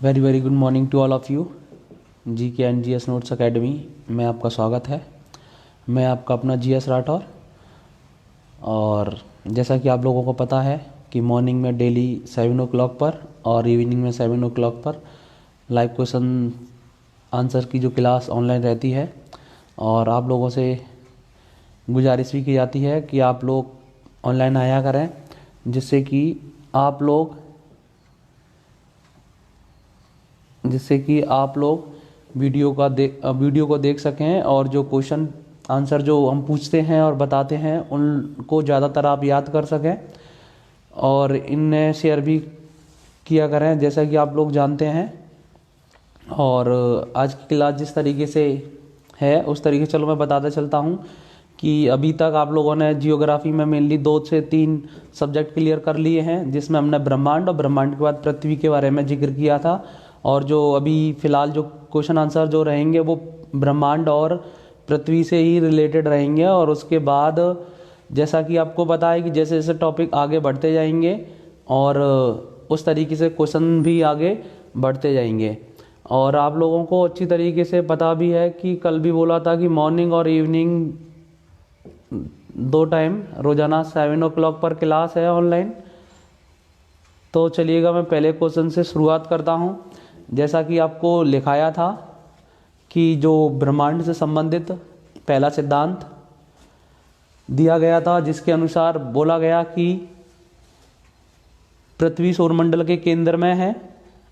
Very very good morning to all of you. G K and G S notes academy में आपका स्वागत है। मैं आपका अपना जी एस राठौर। और जैसा कि आप लोगों को पता है कि मॉर्निंग में डेली 7 o'clock पर और इवनिंग में 7 o'clock पर लाइव क्वेश्चन आंसर की जो क्लास ऑनलाइन रहती है, और आप लोगों से गुजारिश भी की जाती है कि आप लोग ऑनलाइन आया करें, जिससे कि आप लोग वीडियो को देख सकें, और जो क्वेश्चन आंसर जो हम पूछते हैं और बताते हैं उनको ज़्यादातर आप याद कर सकें, और इन्हें शेयर भी किया करें जैसा कि आप लोग जानते हैं। और आज की क्लास जिस तरीके से है उस तरीके चलो मैं बताता चलता हूँ कि अभी तक आप लोगों ने जियोग्राफी में मेनली 2 से 3 सब्जेक्ट क्लियर कर लिए हैं, जिसमें हमने ब्रह्मांड और ब्रह्मांड के बाद पृथ्वी के बारे में जिक्र किया था। और जो अभी फ़िलहाल जो क्वेश्चन आंसर जो रहेंगे वो ब्रह्मांड और पृथ्वी से ही रिलेटेड रहेंगे। और उसके बाद जैसा कि आपको पता है कि जैसे जैसे टॉपिक आगे बढ़ते जाएंगे और उस तरीके से क्वेश्चन भी आगे बढ़ते जाएंगे। और आप लोगों को अच्छी तरीके से पता भी है कि कल भी बोला था कि मॉर्निंग और इवनिंग 2 टाइम रोज़ाना 7 o'clock पर क्लास है ऑनलाइन। तो चलिएगा मैं पहले क्वेश्चन से शुरुआत करता हूँ। जैसा कि आपको लिखाया था कि जो ब्रह्मांड से संबंधित पहला सिद्धांत दिया गया था, जिसके अनुसार बोला गया कि पृथ्वी सौरमंडल के केंद्र में है,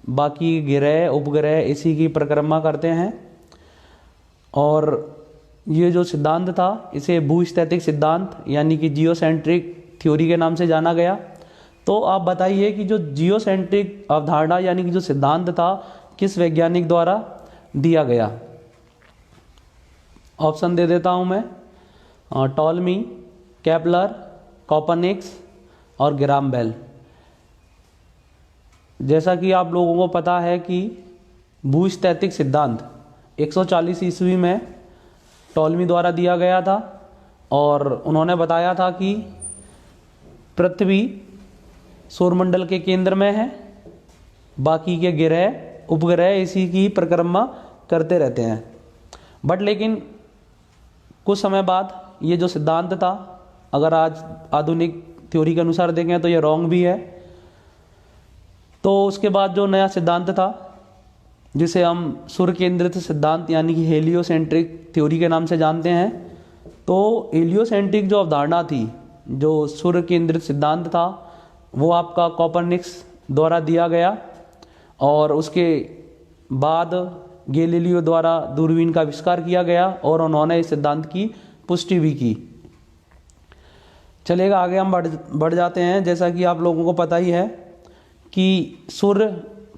बाकी ग्रह उपग्रह इसी की परिक्रमा करते हैं। और ये जो सिद्धांत था इसे भूस्थैतिक सिद्धांत यानी कि जियोसेंट्रिक थ्योरी के नाम से जाना गया। तो आप बताइए कि जो जियोसेंट्रिक अवधारणा यानी कि जो सिद्धांत था किस वैज्ञानिक द्वारा दिया गया। ऑप्शन दे देता हूं मैं, टॉलमी, केपलर, कोपरनिकस और ग्राम बेल। जैसा कि आप लोगों को पता है कि भूस्थैतिक सिद्धांत 140 ईस्वी में टॉलमी द्वारा दिया गया था, और उन्होंने बताया था कि पृथ्वी सौरमंडल के केंद्र में है, बाकी के ग्रह उपग्रह इसी की परिक्रमा करते रहते हैं। बट लेकिन कुछ समय बाद ये जो सिद्धांत था, अगर आज आधुनिक थ्योरी के अनुसार देखें तो ये रॉन्ग भी है। तो उसके बाद जो नया सिद्धांत था जिसे हम सूर्य केंद्रित सिद्धांत यानी कि हेलियोसेंट्रिक थ्योरी के नाम से जानते हैं, तो हेलियोसेंट्रिक जो अवधारणा थी, जो सूर्य केंद्रित सिद्धांत था, वो आपका कोपरनिकस द्वारा दिया गया। और उसके बाद गैलीलियो द्वारा दूरबीन का आविष्कार किया गया और उन्होंने इस सिद्धांत की पुष्टि भी की। चलेगा आगे हम बढ़ जाते हैं। जैसा कि आप लोगों को पता ही है कि सूर्य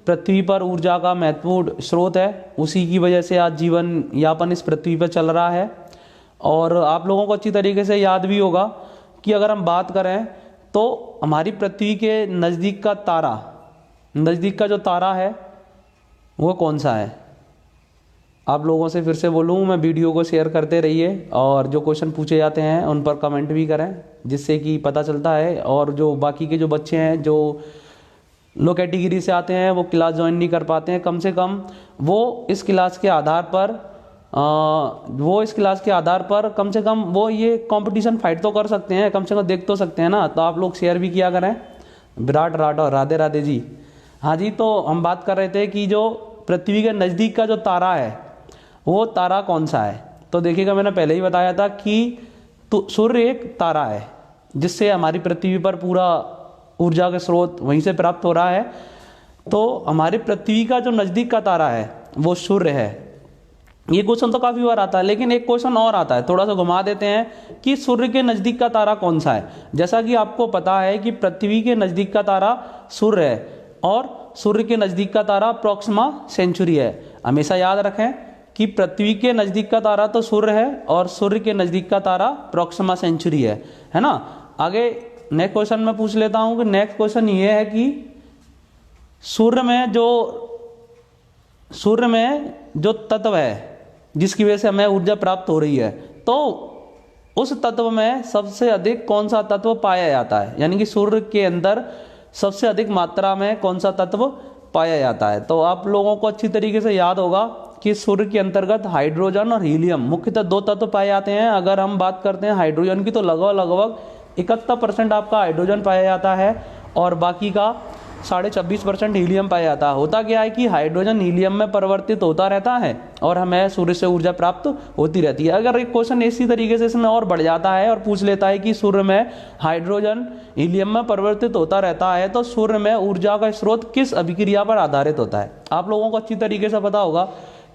पृथ्वी पर ऊर्जा का महत्वपूर्ण स्रोत है, उसी की वजह से आज जीवन यापन इस पृथ्वी पर चल रहा है। और आप लोगों को अच्छी तरीके से याद भी होगा कि अगर हम बात करें तो हमारी पृथ्वी के नज़दीक का जो तारा है वो कौन सा है। आप लोगों से फिर से बोलूँ, मैं वीडियो को शेयर करते रहिए और जो क्वेश्चन पूछे जाते हैं उन पर कमेंट भी करें, जिससे कि पता चलता है। और जो बाकी के जो बच्चे हैं जो लो कैटेगरी से आते हैं वो क्लास ज्वाइन नहीं कर पाते हैं, कम से कम वो इस क्लास के आधार पर कम से कम वो ये कंपटीशन फाइट तो कर सकते हैं, कम से कम देख तो सकते हैं ना। तो आप लोग शेयर भी किया करें। विराट राठौर, राधे राधे जी। हाँ जी, तो हम बात कर रहे थे कि जो पृथ्वी के नज़दीक का जो तारा है वो तारा कौन सा है। तो देखिएगा, मैंने पहले ही बताया था कि सूर्य एक तारा है जिससे हमारी पृथ्वी पर पूरा ऊर्जा का स्रोत वहीं से प्राप्त हो रहा है। तो हमारी पृथ्वी का जो नज़दीक का तारा है वो सूर्य है। ये क्वेश्चन तो काफ़ी बार आता है, लेकिन एक क्वेश्चन और आता है, थोड़ा सा घुमा देते हैं कि सूर्य के नज़दीक का तारा कौन सा है। जैसा कि आपको पता है कि पृथ्वी के नज़दीक का तारा सूर्य है और सूर्य के नज़दीक का तारा प्रोक्सिमा सेंचुरी है। हमेशा याद रखें कि पृथ्वी के नज़दीक का तारा तो सूर्य है और सूर्य के नज़दीक का तारा प्रोक्सिमा सेंचुरी है ना। आगे नेक्स्ट क्वेश्चन में पूछ लेता हूँ कि नेक्स्ट क्वेश्चन ये है कि सूर्य में जो तत्व है जिसकी वजह से हमें ऊर्जा प्राप्त हो रही है, तो उस तत्व में सबसे अधिक कौन सा तत्व पाया जाता है, यानी कि सूर्य के अंदर सबसे अधिक मात्रा में कौन सा तत्व पाया जाता है। तो आप लोगों को अच्छी तरीके से याद होगा कि सूर्य के अंतर्गत हाइड्रोजन और हीलियम मुख्यतः दो तत्व पाए जाते हैं। अगर हम बात करते हैं हाइड्रोजन की तो लगभग 71% आपका हाइड्रोजन पाया जाता है और बाकी का 26.5% हीलियम पाया जाता है। होता क्या है कि हाइड्रोजन हीलियम में परिवर्तित होता रहता है और हमें सूर्य से ऊर्जा प्राप्त होती रहती है। अगर एक क्वेश्चन इसी तरीके से इसमें और बढ़ जाता है और पूछ लेता है कि सूर्य में हाइड्रोजन हीलियम में परिवर्तित होता रहता है तो सूर्य में ऊर्जा का स्रोत किस अभिक्रिया पर आधारित होता है। आप लोगों को अच्छी तरीके से पता होगा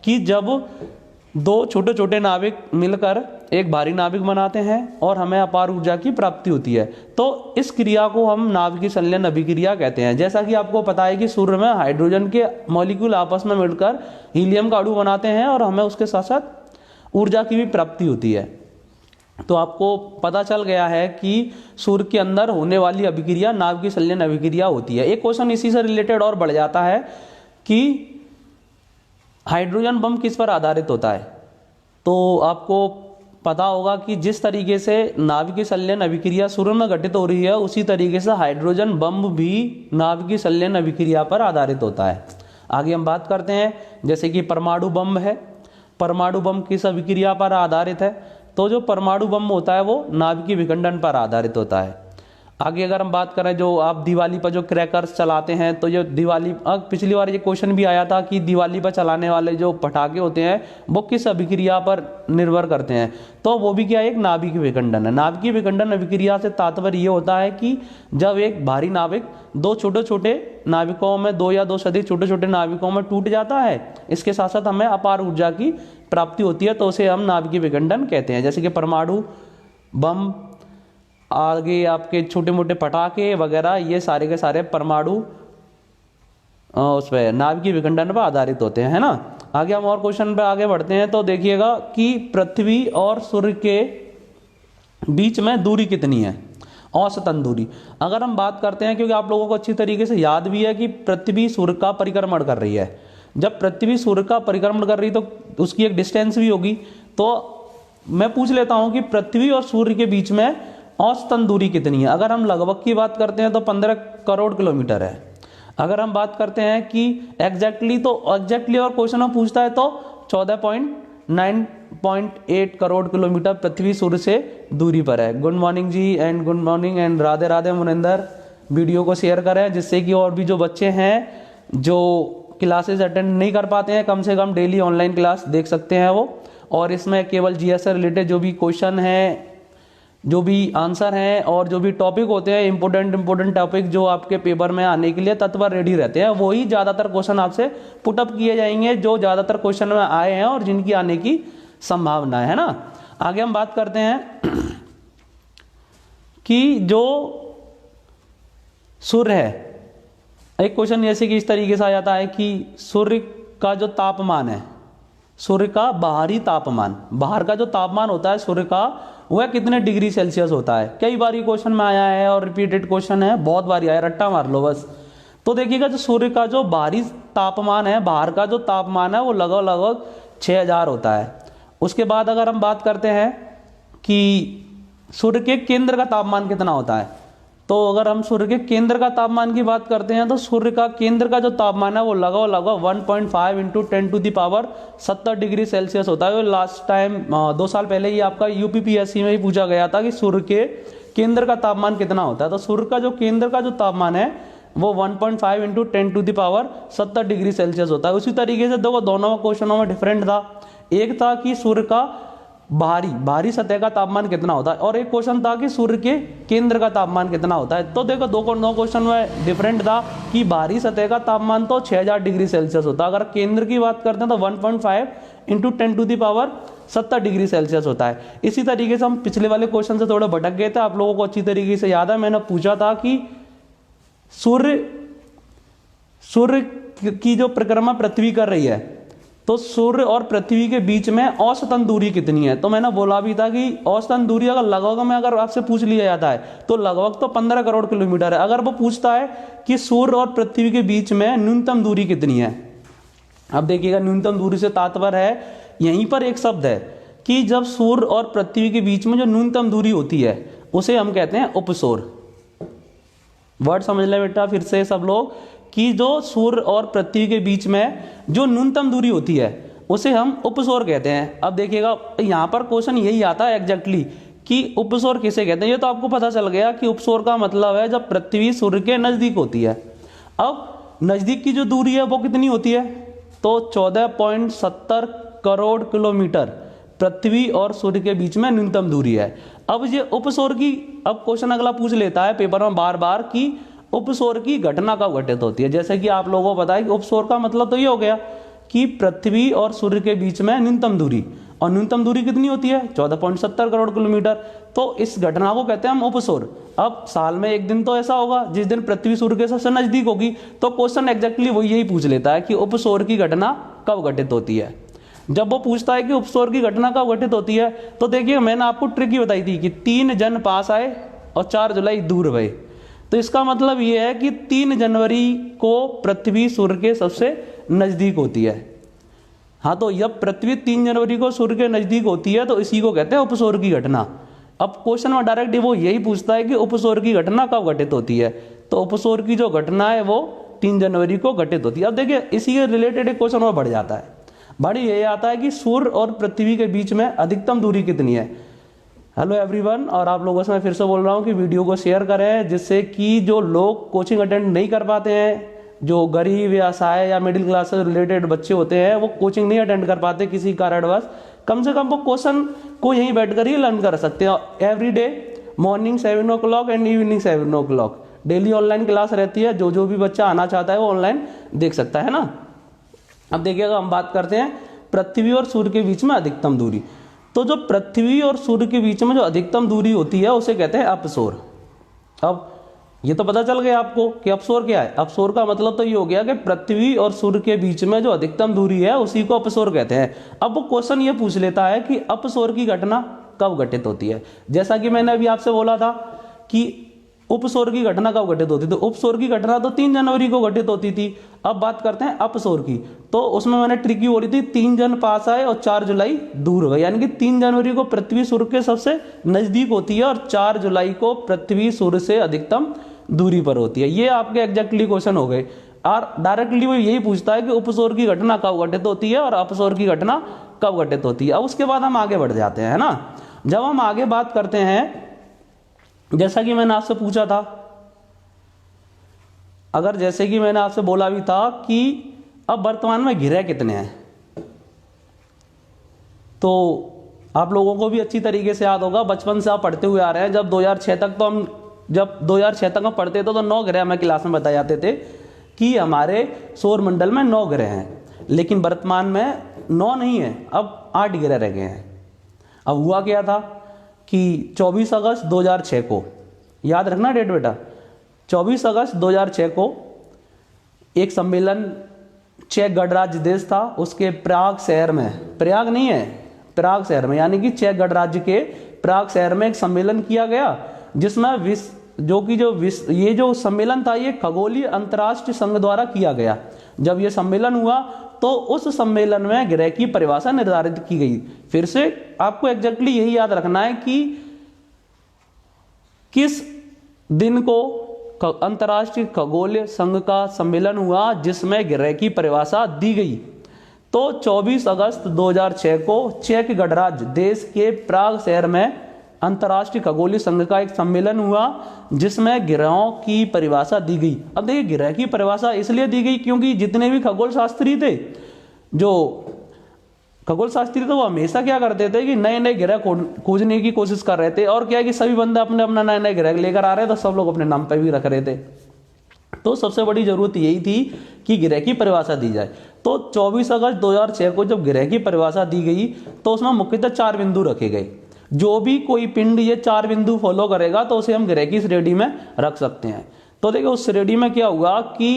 कि जब दो छोटे छोटे नाविक मिलकर एक भारी नाविक बनाते हैं और हमें अपार ऊर्जा की प्राप्ति होती है तो इस क्रिया को हम नाभिकीय संलयन अभिक्रिया कहते हैं। जैसा कि आपको पता है कि सूर्य में हाइड्रोजन के मॉलिक्यूल आपस में मिलकर हीलियम का अणु बनाते हैं और हमें उसके साथ साथ ऊर्जा की भी प्राप्ति होती है। तो आपको पता चल गया है कि सूर्य के अंदर होने वाली अभिक्रिया नाभिकीय संलयन अभिक्रिया होती है। एक क्वेश्चन इसी से रिलेटेड और बढ़ जाता है कि हाइड्रोजन बम किस पर आधारित होता है। तो आपको पता होगा कि जिस तरीके से नाभिकीय संलयन अभिक्रिया सूर्य में घटित हो रही है उसी तरीके से हाइड्रोजन बम भी नाभिकीय संलयन अभिक्रिया पर आधारित होता है। आगे हम बात करते हैं जैसे कि परमाणु बम है। परमाणु बम किस अभिक्रिया पर आधारित है? तो जो परमाणु बम होता है वो नाभिकीय विखंडन पर आधारित होता है। आगे अगर हम बात करें जो आप दिवाली पर जो क्रैकर्स चलाते हैं तो जो दिवाली पिछली बार ये क्वेश्चन भी आया था कि दिवाली पर चलाने वाले जो पटाखे होते हैं वो किस अभिक्रिया पर निर्भर करते हैं। तो वो भी क्या है, एक नाभिकीय विखंडन है। नाभिकीय विखंडन अभिक्रिया से तात्पर्य ये होता है कि जब एक भारी नाविक दो छोटे छोटे नाविकों में दो या दो से अधिक छोटे छोटे नाविकों में टूट जाता है, इसके साथ साथ हमें अपार ऊर्जा की प्राप्ति होती है तो उसे हम नाभिकीय विखंडन कहते हैं। जैसे कि परमाणु बम, आगे आपके छोटे मोटे पटाखे वगैरह, ये सारे के सारे परमाणु उस पर नाभिकीय विखंडन पर आधारित होते हैं, है ना। आगे हम और क्वेश्चन पे आगे बढ़ते हैं तो देखिएगा कि पृथ्वी और सूर्य के बीच में दूरी कितनी है, औसतन दूरी। अगर हम बात करते हैं, क्योंकि आप लोगों को अच्छी तरीके से याद भी है कि पृथ्वी सूर्य का परिक्रमण कर रही है, जब पृथ्वी सूर्य का परिक्रमण कर रही है तो उसकी एक डिस्टेंस भी होगी। तो मैं पूछ लेता हूं कि पृथ्वी और सूर्य के बीच में औसतन दूरी कितनी है। अगर हम लगभग की बात करते हैं तो 15 करोड़ किलोमीटर है। अगर हम बात करते हैं कि एग्जैक्टली और क्वेश्चन में पूछता है तो 14.9.8 करोड़ किलोमीटर पृथ्वी सूर्य से दूरी पर है। गुड मॉर्निंग जी and good morning and Radhe Radhe Muninder. Video को शेयर करें जिससे कि और भी जो बच्चे हैं जो क्लासेस अटेंड नहीं कर पाते हैं कम से कम डेली ऑनलाइन क्लास देख सकते हैं वो। और इसमें केवल जीएस से रिलेटेड जो भी क्वेश्चन है, जो भी आंसर हैं और जो भी टॉपिक होते हैं इंपोर्टेंट टॉपिक जो आपके पेपर में आने के लिए तत्पर रेडी रहते हैं, वही ज़्यादातर क्वेश्चन आपसे पुटअप किए जाएंगे जो ज़्यादातर क्वेश्चन में आए हैं और जिनकी आने की संभावना है ना। आगे हम बात करते हैं कि जो सूर्य है, एक क्वेश्चन जैसे कि इस तरीके से आ जाता है कि सूर्य का जो तापमान है, सूर्य का बाहरी तापमान, बाहर का जो तापमान होता है सूर्य का वह कितने डिग्री सेल्सियस होता है। कई बार ये क्वेश्चन में आया है और रिपीटेड क्वेश्चन है, बहुत बार आया, रट्टा मार लो बस। तो देखिएगा जो सूर्य का जो बाहरी तापमान है, बाहर का जो तापमान है वो लगभग 6000 होता है। उसके बाद अगर हम बात करते हैं कि सूर्य के केंद्र का तापमान कितना होता है, तो अगर हम सूर्य के केंद्र का तापमान की बात करते हैं तो सूर्य का केंद्र का जो तापमान है वो लगभग 1.5 × 10⁻70 डिग्री सेल्सियस होता है। लास्ट टाइम 2 साल पहले ही आपका यूपीपीएससी में ही पूछा गया था कि सूर्य के केंद्र का तापमान कितना होता है। तो सूर्य का जो केंद्र का जो तापमान है वो 1.5 × 10⁻70 डिग्री सेल्सियस होता है। उसी तरीके से देखो दोनों क्वेश्चनों में डिफरेंट था। एक था कि सूर्य का बाहरी सतह का तापमान कितना होता है और एक क्वेश्चन था कि सूर्य के केंद्र का तापमान कितना होता है। तो देखो दो क्वेश्चन में डिफरेंट था कि बाहरी सतह का तापमान तो 6000 डिग्री सेल्सियस होता है, अगर केंद्र की बात करते हैं तो 1.5 × 10⁻70 डिग्री सेल्सियस होता है। इसी तरीके से हम पिछले वाले क्वेश्चन से थोड़े भटक गए थे, आप लोगों को अच्छी तरीके से याद है। मैंने पूछा था कि सूर्य की जो परिक्रमा पृथ्वी कर रही है तो सूर्य और पृथ्वी के बीच में औसतन दूरी कितनी है। तो मैंने बोला भी था कि औसतन दूरी अगर लगभग में अगर आपसे पूछ लिया जाता है तो लगभग तो 15 करोड़ किलोमीटर है। अगर वो पूछता है कि सूर्य और पृथ्वी के बीच में न्यूनतम दूरी कितनी है, अब देखिएगा न्यूनतम दूरी से तात्पर्य है, यहीं पर एक शब्द है कि जब सूर्य और पृथ्वी के बीच में जो न्यूनतम दूरी होती है उसे हम कहते हैं उपसौर। वर्ड समझ लें बेटा फिर से सब लोग कि जो सूर्य और पृथ्वी के बीच में जो न्यूनतम दूरी होती है उसे हम उपसौर कहते हैं। अब देखिएगा यहाँ पर क्वेश्चन यही आता है एग्जैक्टली कि उपसौर किसे कहते हैं। ये तो आपको पता चल गया कि उपसौर का मतलब है जब पृथ्वी सूर्य के नजदीक होती है। अब नजदीक की जो दूरी है वो कितनी होती है, तो 14.70 करोड़ किलोमीटर पृथ्वी और सूर्य के बीच में न्यूनतम दूरी है। अब ये उपसौर की, अब क्वेश्चन अगला पूछ लेता है पेपर में बार बार कि उपसौर की घटना कब घटित होती है। जैसे कि आप लोगों को पता है कि उपसौर का मतलब तो ये हो गया कि पृथ्वी और सूर्य के बीच में न्यूनतम दूरी, और न्यूनतम दूरी कितनी होती है 14.70 करोड़ किलोमीटर। तो इस घटना को कहते हैं हम उपसौर। अब साल में एक दिन तो ऐसा होगा जिस दिन पृथ्वी सूर्य के सबसे नजदीक होगी, तो क्वेश्चन एग्जैक्टली वो यही पूछ लेता है कि उपसौर की घटना कब घटित होती है। जब वो पूछता है कि उपसौर की घटना कब घटित होती है, तो देखिए मैंने आपको ट्रिक ही बताई थी कि 3 जन पास आए और 4 जुलाई दूर भये। तो इसका मतलब ये है कि 3 जनवरी को पृथ्वी सूर्य के सबसे नजदीक होती है। हाँ, तो जब पृथ्वी 3 जनवरी को सूर्य के नजदीक होती है तो इसी को कहते हैं उपसौर की घटना। अब क्वेश्चन में डायरेक्ट वो यही पूछता है कि उपसौर की घटना कब घटित होती है, तो उपसौर की जो घटना है वो 3 जनवरी को घटित होती है। अब देखिए इसी के रिलेटेड एक क्वेश्चन और बढ़ जाता है, बड़ी ये आता है कि सूर्य और पृथ्वी के बीच में अधिकतम दूरी कितनी है। हेलो एवरीवन, और आप लोगों से मैं फिर से बोल रहा हूँ कि वीडियो को शेयर करें जिससे कि जो लोग कोचिंग अटेंड नहीं कर पाते हैं, जो गरीब या असहाय या मिडिल क्लास से रिलेटेड बच्चे होते हैं, वो कोचिंग नहीं अटेंड कर पाते किसी कारणवश, कम से कम वो क्वेश्चन को यहीं बैठकर ही लर्न कर सकते हैं। Every day morning 7 o'clock and evening 7 o'clock daily online class रहती है। जो भी बच्चा आना चाहता है वो ऑनलाइन देख सकता है ना। अब देखिएगा हम बात करते हैं पृथ्वी और सूर्य के बीच में अधिकतम दूरी। तो जो पृथ्वी और सूर्य के बीच में जो अधिकतम दूरी होती है उसे कहते हैं अपसौर। अब ये तो पता चल गया आपको कि अपसौर क्या है। अपसौर का मतलब तो ये हो गया कि पृथ्वी और सूर्य के बीच में जो अधिकतम दूरी है उसी को अपसौर कहते हैं। अब वो क्वेश्चन ये पूछ लेता है कि अपसौर की घटना कब घटित होती है। जैसा कि मैंने अभी आपसे बोला था कि उपसौर की घटना कब घटित होती थी, तो उपसौर की घटना तो 3 जनवरी को घटित होती थी। अब बात करते हैं अपसौर की, तो उसमें मैंने ट्रिक बोली थी 3 जन पास आए और 4 जुलाई दूर हुए, यानी कि 3 जनवरी को पृथ्वी सूर्य के सबसे नजदीक होती है और 4 जुलाई को पृथ्वी सूर्य से अधिकतम दूरी पर होती है। ये आपके एग्जैक्टली क्वेश्चन हो गए। और डायरेक्टली वो यही पूछता है कि उपसौर की घटना कब घटित होती है और अपसौर की घटना कब घटित होती है। अब उसके बाद हम आगे बढ़ जाते हैं, है ना। जब हम आगे बात करते हैं, जैसा कि मैंने आपसे पूछा था, अगर जैसे कि मैंने आपसे बोला भी था कि अब वर्तमान में ग्रह कितने हैं, तो आप लोगों को भी अच्छी तरीके से याद होगा, बचपन से आप पढ़ते हुए आ रहे हैं। जब 2006 तक तो हम जब 2006 तक हम पढ़ते थे तो 9 ग्रह हमें क्लास में बताए जाते थे कि हमारे सौर मंडल में 9 ग्रह हैं, लेकिन वर्तमान में 9 नहीं है, अब 8 ग्रह रह गए हैं। अब हुआ क्या था कि 24 अगस्त 2006 को, याद रखना डेट बेटा, 24 अगस्त 2006 को एक सम्मेलन चेक गणराज्य देश था, उसके प्राग शहर में, प्रयाग नहीं है, प्राग शहर में, यानी कि चेक गणराज्य के प्राग शहर में एक सम्मेलन किया गया, जिसमें ये जो सम्मेलन था ये खगोलीय अंतरराष्ट्रीय संघ द्वारा किया गया। जब ये सम्मेलन हुआ तो उस सम्मेलन में ग्रह की परिभाषा निर्धारित की गई। फिर से आपको एग्जैक्टली यही याद रखना है कि किस दिन को अंतरराष्ट्रीय खगोलीय संघ का सम्मेलन हुआ जिसमें ग्रह की परिभाषा दी गई। तो 24 अगस्त 2006 को चेक गणराज्य देश के प्राग शहर में अंतरराष्ट्रीय खगोलीय संघ का एक सम्मेलन हुआ जिसमें ग्रहों की परिभाषा दी गई। अब देखिए ग्रह की परिभाषा इसलिए दी गई क्योंकि जितने भी खगोल शास्त्री थे, जो खगोल शास्त्री थे, वो हमेशा क्या करते थे कि नए नए ग्रह खोजने की कोशिश कर रहे थे। और क्या है कि सभी बंदे अपने अपना नए नए ग्रह लेकर आ रहे थे, तो सब लोग अपने नाम पर भी रख रहे थे। तो सबसे बड़ी जरूरत यही थी कि ग्रह की परिभाषा दी जाए। तो 24 अगस्त 2006 को जब ग्रह की परिभाषा दी गई तो उसमें मुख्यतः 4 बिंदु रखे गए। जो भी कोई पिंड ये 4 बिंदु फॉलो करेगा तो उसे हम ग्रह की श्रेणी में रख सकते हैं। तो देखिए उस श्रेणी में क्या हुआ कि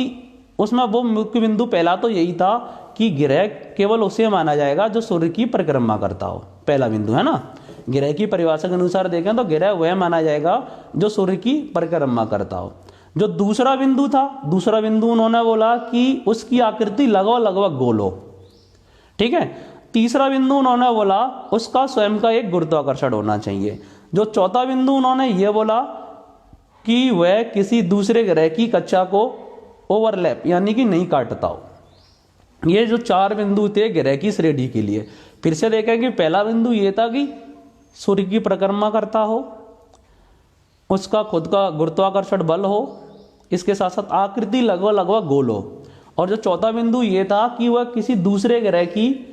उसमें वो मुख्य बिंदु पहला तो यही था कि ग्रह केवल उसे माना जाएगा जो सूर्य की परिक्रमा करता हो, पहला बिंदु, है ना। ग्रह की परिभाषा के अनुसार देखें तो ग्रह वह माना जाएगा जो सूर्य की परिक्रमा करता हो। जो दूसरा बिंदु था, दूसरा बिंदु उन्होंने बोला कि उसकी आकृति लगभग गोल हो, ठीक है। तीसरा बिंदु उन्होंने बोला उसका स्वयं का एक गुरुत्वाकर्षण होना चाहिए। जो चौथा बिंदु उन्होंने ये बोला कि वह किसी दूसरे ग्रह की कक्षा को ओवरलैप यानी कि नहीं काटता हो। ये जो 4 बिंदु थे ग्रह की श्रेणी के लिए, फिर से देखें कि पहला बिंदु ये था कि सूर्य की परिक्रमा करता हो, उसका खुद का गुरुत्वाकर्षण बल हो, इसके साथ साथ आकृति लगभग लगभग गोल हो। और जो चौथा बिंदु ये था कि वह किसी दूसरे ग्रह की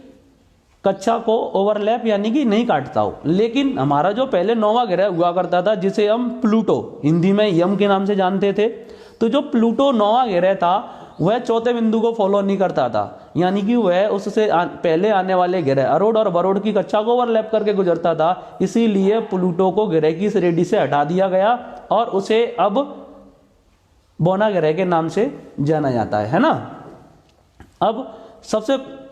कक्षा को ओवरलैप यानी कि नहीं काटता हो। लेकिन हमारा जो पहले 9वां ग्रह हुआ करता था जिसे हम प्लूटो, हिंदी में यम के नाम से जानते थे, तो जो प्लूटो 9वां ग्रह था वह चौथे बिंदु को फॉलो नहीं करता था, यानी कि वह उससे पहले आने वाले ग्रह अरोड़ और बरोड़ की कक्षा को ओवरलैप करके गुजरता था। इसीलिए प्लूटो को ग्रह की श्रेणी से हटा दिया गया और उसे अब बोना ग्रह के नाम से जाना जाता है ना। अब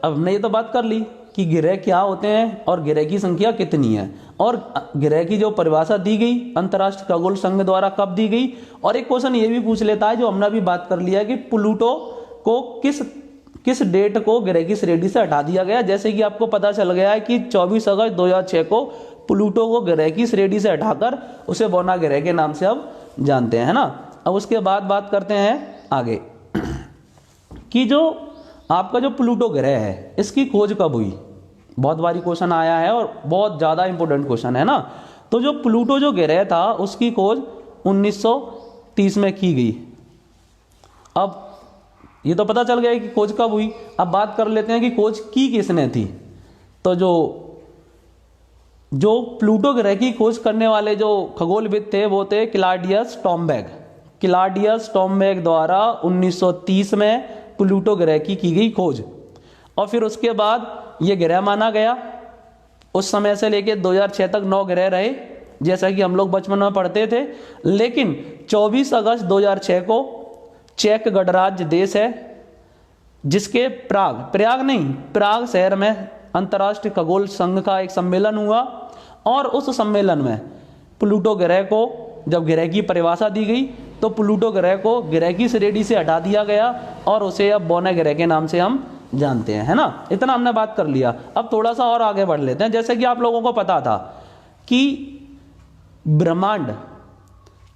हमने ये तो बात कर ली कि ग्रह क्या होते हैं और ग्रह की संख्या कितनी है, और ग्रह की जो परिभाषा दी गई अंतर्राष्ट्रीय खगोल संघ द्वारा कब दी गई। और एक क्वेश्चन ये भी पूछ लेता है जो हमने अभी बात कर लिया कि प्लूटो को किस डेट को ग्रह की श्रेणी से हटा दिया गया। जैसे कि आपको पता चल गया है कि 24 अगस्त 2006 को प्लूटो को ग्रह की श्रेणी से हटाकर उसे बोना ग्रह के नाम से अब जानते हैं ना। अब उसके बाद बात करते हैं आगे कि जो आपका जो प्लूटो ग्रह है इसकी खोज कब हुई। बहुत बारी क्वेश्चन आया है और बहुत ज़्यादा इंपॉर्टेंट क्वेश्चन है ना। तो जो प्लूटो जो ग्रह था उसकी खोज 1930 में की गई। अब ये तो पता चल गया कि खोज कब हुई। अब बात कर लेते हैं कि खोज की किसने थी। तो जो प्लूटो ग्रह की खोज करने वाले जो खगोलविद थे वो थे क्लॉडियस टॉम्बैग द्वारा 1930 में प्लूटो ग्रह की गई खोज। और फिर उसके बाद ये ग्रह माना गया। उस समय से लेके 2006 तक 9 ग्रह रहे, जैसा कि हम लोग बचपन में पढ़ते थे। लेकिन 24 अगस्त 2006 को चेक गणराज्य देश है जिसके प्राग शहर में अंतर्राष्ट्रीय खगोल संघ का एक सम्मेलन हुआ। और उस सम्मेलन में प्लूटो ग्रह को जब ग्रह की परिभाषा दी गई तो प्लूटो ग्रह को ग्रह की श्रेणी से हटा दिया गया और उसे अब बोना ग्रह के नाम से हम जानते हैं, है ना। इतना हमने बात कर लिया। अब थोड़ा सा और आगे बढ़ लेते हैं। जैसे कि आप लोगों को पता था कि ब्रह्मांड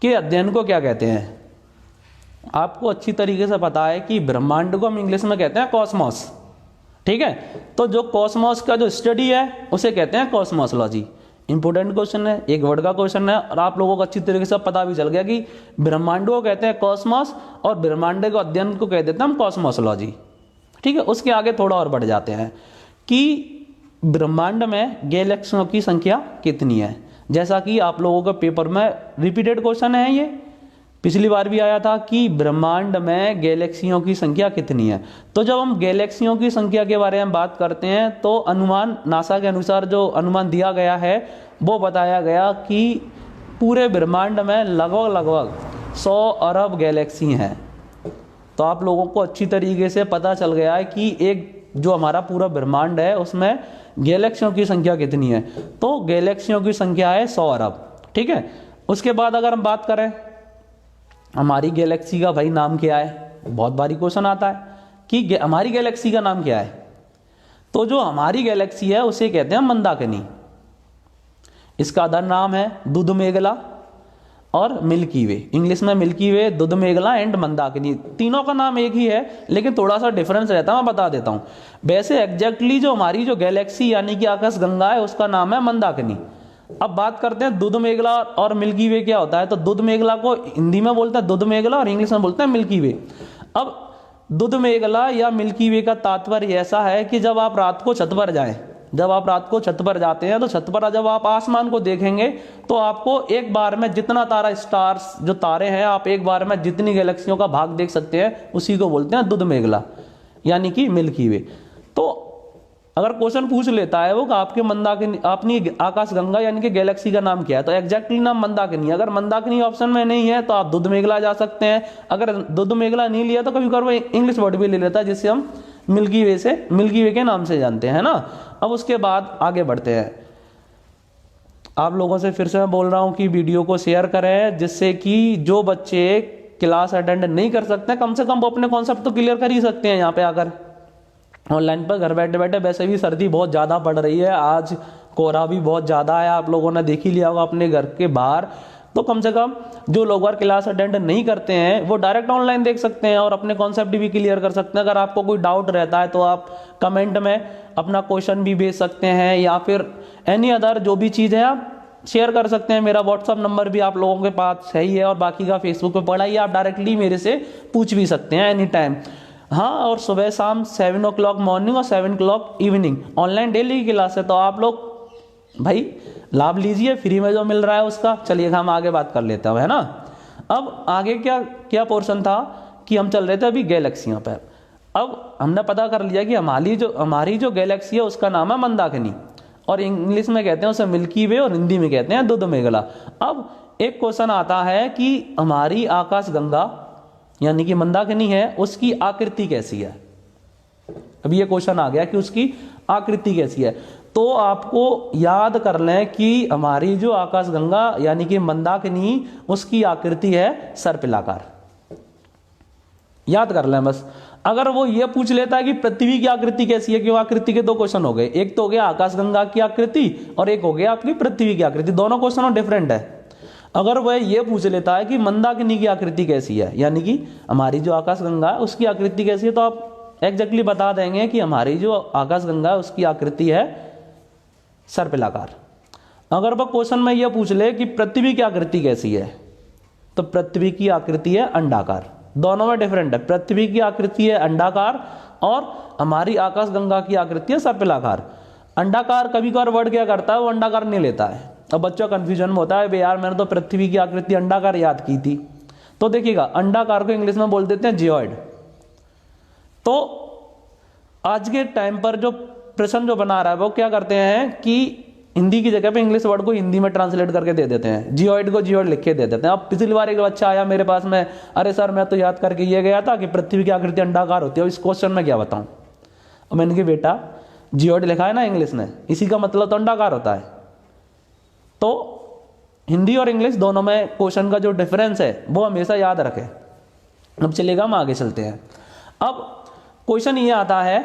के अध्ययन को क्या कहते हैं। आपको अच्छी तरीके से पता है कि ब्रह्मांड को हम इंग्लिश में कहते हैं कॉस्मोस, ठीक है। तो जो कॉस्मोस का जो स्टडी है उसे कहते हैं कॉस्मोसोलॉजी। इंपोर्टेंट क्वेश्चन है, एक वर्ड का क्वेश्चन है और आप लोगों को अच्छी तरीके से पता भी चल गया कि ब्रह्मांड को कहते हैं कॉस्मोस और ब्रह्मांड के अध्ययन को कह देते हैं हम कॉस्मोसोलॉजी, ठीक है। उसके आगे थोड़ा और बढ़ जाते हैं कि ब्रह्मांड में गैलेक्सियों की संख्या कितनी है। जैसा कि आप लोगों के पेपर में रिपीटेड क्वेश्चन है, ये पिछली बार भी आया था कि ब्रह्मांड में गैलेक्सियों की संख्या कितनी है। तो जब हम गैलेक्सियों की संख्या के बारे में बात करते हैं तो अनुमान नासा के अनुसार जो अनुमान दिया गया है वो बताया गया कि पूरे ब्रह्मांड में लगभग 100 अरब गैलेक्सी हैं। तो आप लोगों को अच्छी तरीके से पता चल गया है कि एक जो हमारा पूरा ब्रह्मांड है उसमें गैलेक्सियों की संख्या कितनी है। तो गैलेक्सियों की संख्या है 100 अरब, ठीक है। उसके बाद अगर हम बात करें हमारी गैलेक्सी का भाई नाम क्या है, बहुत बारी क्वेश्चन आता है कि हमारी गैलेक्सी का नाम क्या है। तो जो हमारी गैलेक्सी है उसे कहते हैं मंदाकिनी। इसका अदर नाम है दुधमेगला और मिल्की वे। इंग्लिश में मिल्की वे, दुधमेगला एंड मंदाकिनी, तीनों का नाम एक ही है लेकिन थोड़ा सा डिफरेंस रहता है, मैं बता देता हूं। वैसे एग्जैक्टली जो हमारी जो गैलेक्सी यानी कि आकाश गंगा है उसका नाम है मंदाकिनी। अब बात करते हैं दुध मेगला और मिल्की वे क्या होता है। तो दुध मेगला को हिंदी में बोलते हैं दुध मेगला और इंग्लिश में बोलते हैं मिल्की वे। अब दुध मेगला या मिल्की वे का तात्पर्य ऐसा है कि जब आप रात को छत पर जाएं, जब आप रात को छत पर जाते हैं तो छत पर जब आप आसमान को देखेंगे तो आपको एक बार में जितना तारा स्टार्स जो तारे हैं आप एक बार में जितनी गैलेक्सियों का भाग देख सकते हैं उसी को बोलते हैं दुध मेगला यानी कि मिल्की वे। तो अगर क्वेश्चन पूछ लेता है वो कि आपके मंदाकिनी अपनी आकाश गंगा यानी कि गैलेक्सी का नाम क्या है, तो एग्जैक्टली नाम मंदाकिनी। अगर मंदाकिनी ऑप्शन में नहीं है तो आप दुध मेगला जा सकते हैं। अगर दुध मेगला नहीं लिया तो कभी कभी इंग्लिश वर्ड भी ले लेता है जिससे हम मिल्की वे के नाम से जानते हैं ना। अब उसके बाद आगे बढ़ते हैं। आप लोगों से फिर से मैं बोल रहा हूं कि वीडियो को शेयर करें जिससे कि जो बच्चे क्लास अटेंड नहीं कर सकते कम से कम वो अपने कॉन्सेप्ट तो क्लियर कर ही सकते हैं यहाँ पे आकर ऑनलाइन पर घर बैठे बैठे। वैसे भी सर्दी बहुत ज़्यादा पड़ रही है, आज कोहरा भी बहुत ज़्यादा है, आप लोगों ने देख ही लिया होगा अपने घर के बाहर तो कम से कम जो लोग बार क्लास अटेंड नहीं करते हैं वो डायरेक्ट ऑनलाइन देख सकते हैं और अपने कॉन्सेप्ट भी क्लियर कर सकते हैं। अगर आपको कोई डाउट रहता है तो आप कमेंट में अपना क्वेश्चन भी भेज सकते हैं, या फिर एनी अदर जो भी चीज़ है आप शेयर कर सकते हैं। मेरा व्हाट्सअप नंबर भी आप लोगों के पास है ही है, और बाकी का फेसबुक पे पड़ा ही है, आप डायरेक्टली मेरे से पूछ भी सकते हैं एनी टाइम। हाँ, और सुबह शाम 7 o'clock मॉर्निंग और 7 o'clock इवनिंग ऑनलाइन डेली की क्लास है, तो आप लोग भाई लाभ लीजिए फ्री में जो मिल रहा है उसका। चलिए हम आगे बात कर लेते हैं, है ना। अब आगे क्या क्या पोर्शन था कि हम चल रहे थे अभी गैलेक्सियों पर। अब हमने पता कर लिया कि हमारी जो गैलेक्सी है उसका नाम है मंदाकिनी, और इंग्लिश में कहते हैं उसे मिल्की वे, और हिंदी में कहते हैं दूध मेघला। अब एक क्वेश्चन आता है कि हमारी आकाश गंगा यानी कि मंदाकिनी है, उसकी आकृति कैसी है। अब ये क्वेश्चन आ गया कि उसकी आकृति कैसी है, तो आपको याद कर लें कि हमारी जो आकाश गंगा यानी कि मंदाकिनी उसकी आकृति है सर्पिलाकार। याद कर लें बस। अगर वो ये पूछ लेता है कि पृथ्वी की आकृति कैसी है, क्यों आकृति के दो क्वेश्चन हो गए, एक तो हो गया आकाशगंगा की आकृति और एक हो गया आपकी पृथ्वी की आकृति, दोनों क्वेश्चन डिफरेंट है। अगर वह ये पूछ लेता है कि मंदाकिनी की आकृति कैसी है यानी कि हमारी जो आकाशगंगा है उसकी आकृति कैसी है, तो आप एग्जैक्टली बता देंगे कि हमारी जो आकाशगंगा है उसकी आकृति है सर्पिलाकार। अगर वह क्वेश्चन में यह पूछ ले कि पृथ्वी की आकृति कैसी है, तो पृथ्वी की आकृति है अंडाकार। दोनों में डिफरेंट है, पृथ्वी की आकृति है अंडाकार और हमारी आकाशगंगा की आकृति है सर्पिलाकार। अंडाकार कभी कभार वर्ड क्या करता है, वो अंडाकार नहीं लेता है। अब बच्चों कंफ्यूजन में होता है, बे यार मैंने तो पृथ्वी की आकृति अंडाकार याद की थी। तो देखिएगा अंडाकार को इंग्लिश में बोल देते हैं जियोइड। तो आज के टाइम पर जो प्रश्न जो बना रहा है वो क्या करते हैं कि हिंदी की जगह पे इंग्लिश वर्ड को हिंदी में ट्रांसलेट करके दे देते हैं, जियोइड को जियोइड लिख के दे देते हैं। अब पिछली बार एक बच्चा आया मेरे पास में, अरे सर मैं तो याद करके ये गया था कि पृथ्वी की आकृति अंडाकार होती है, इस क्वेश्चन में क्या बताऊं। अब मैंने कहा बेटा जियोइड लिखा है ना इंग्लिश में, इसी का मतलब तो अंडाकार होता है। तो हिंदी और इंग्लिश दोनों में क्वेश्चन का जो डिफरेंस है वो हमेशा याद रखें। अब चलेगा हम आगे चलते हैं। अब क्वेश्चन ये आता है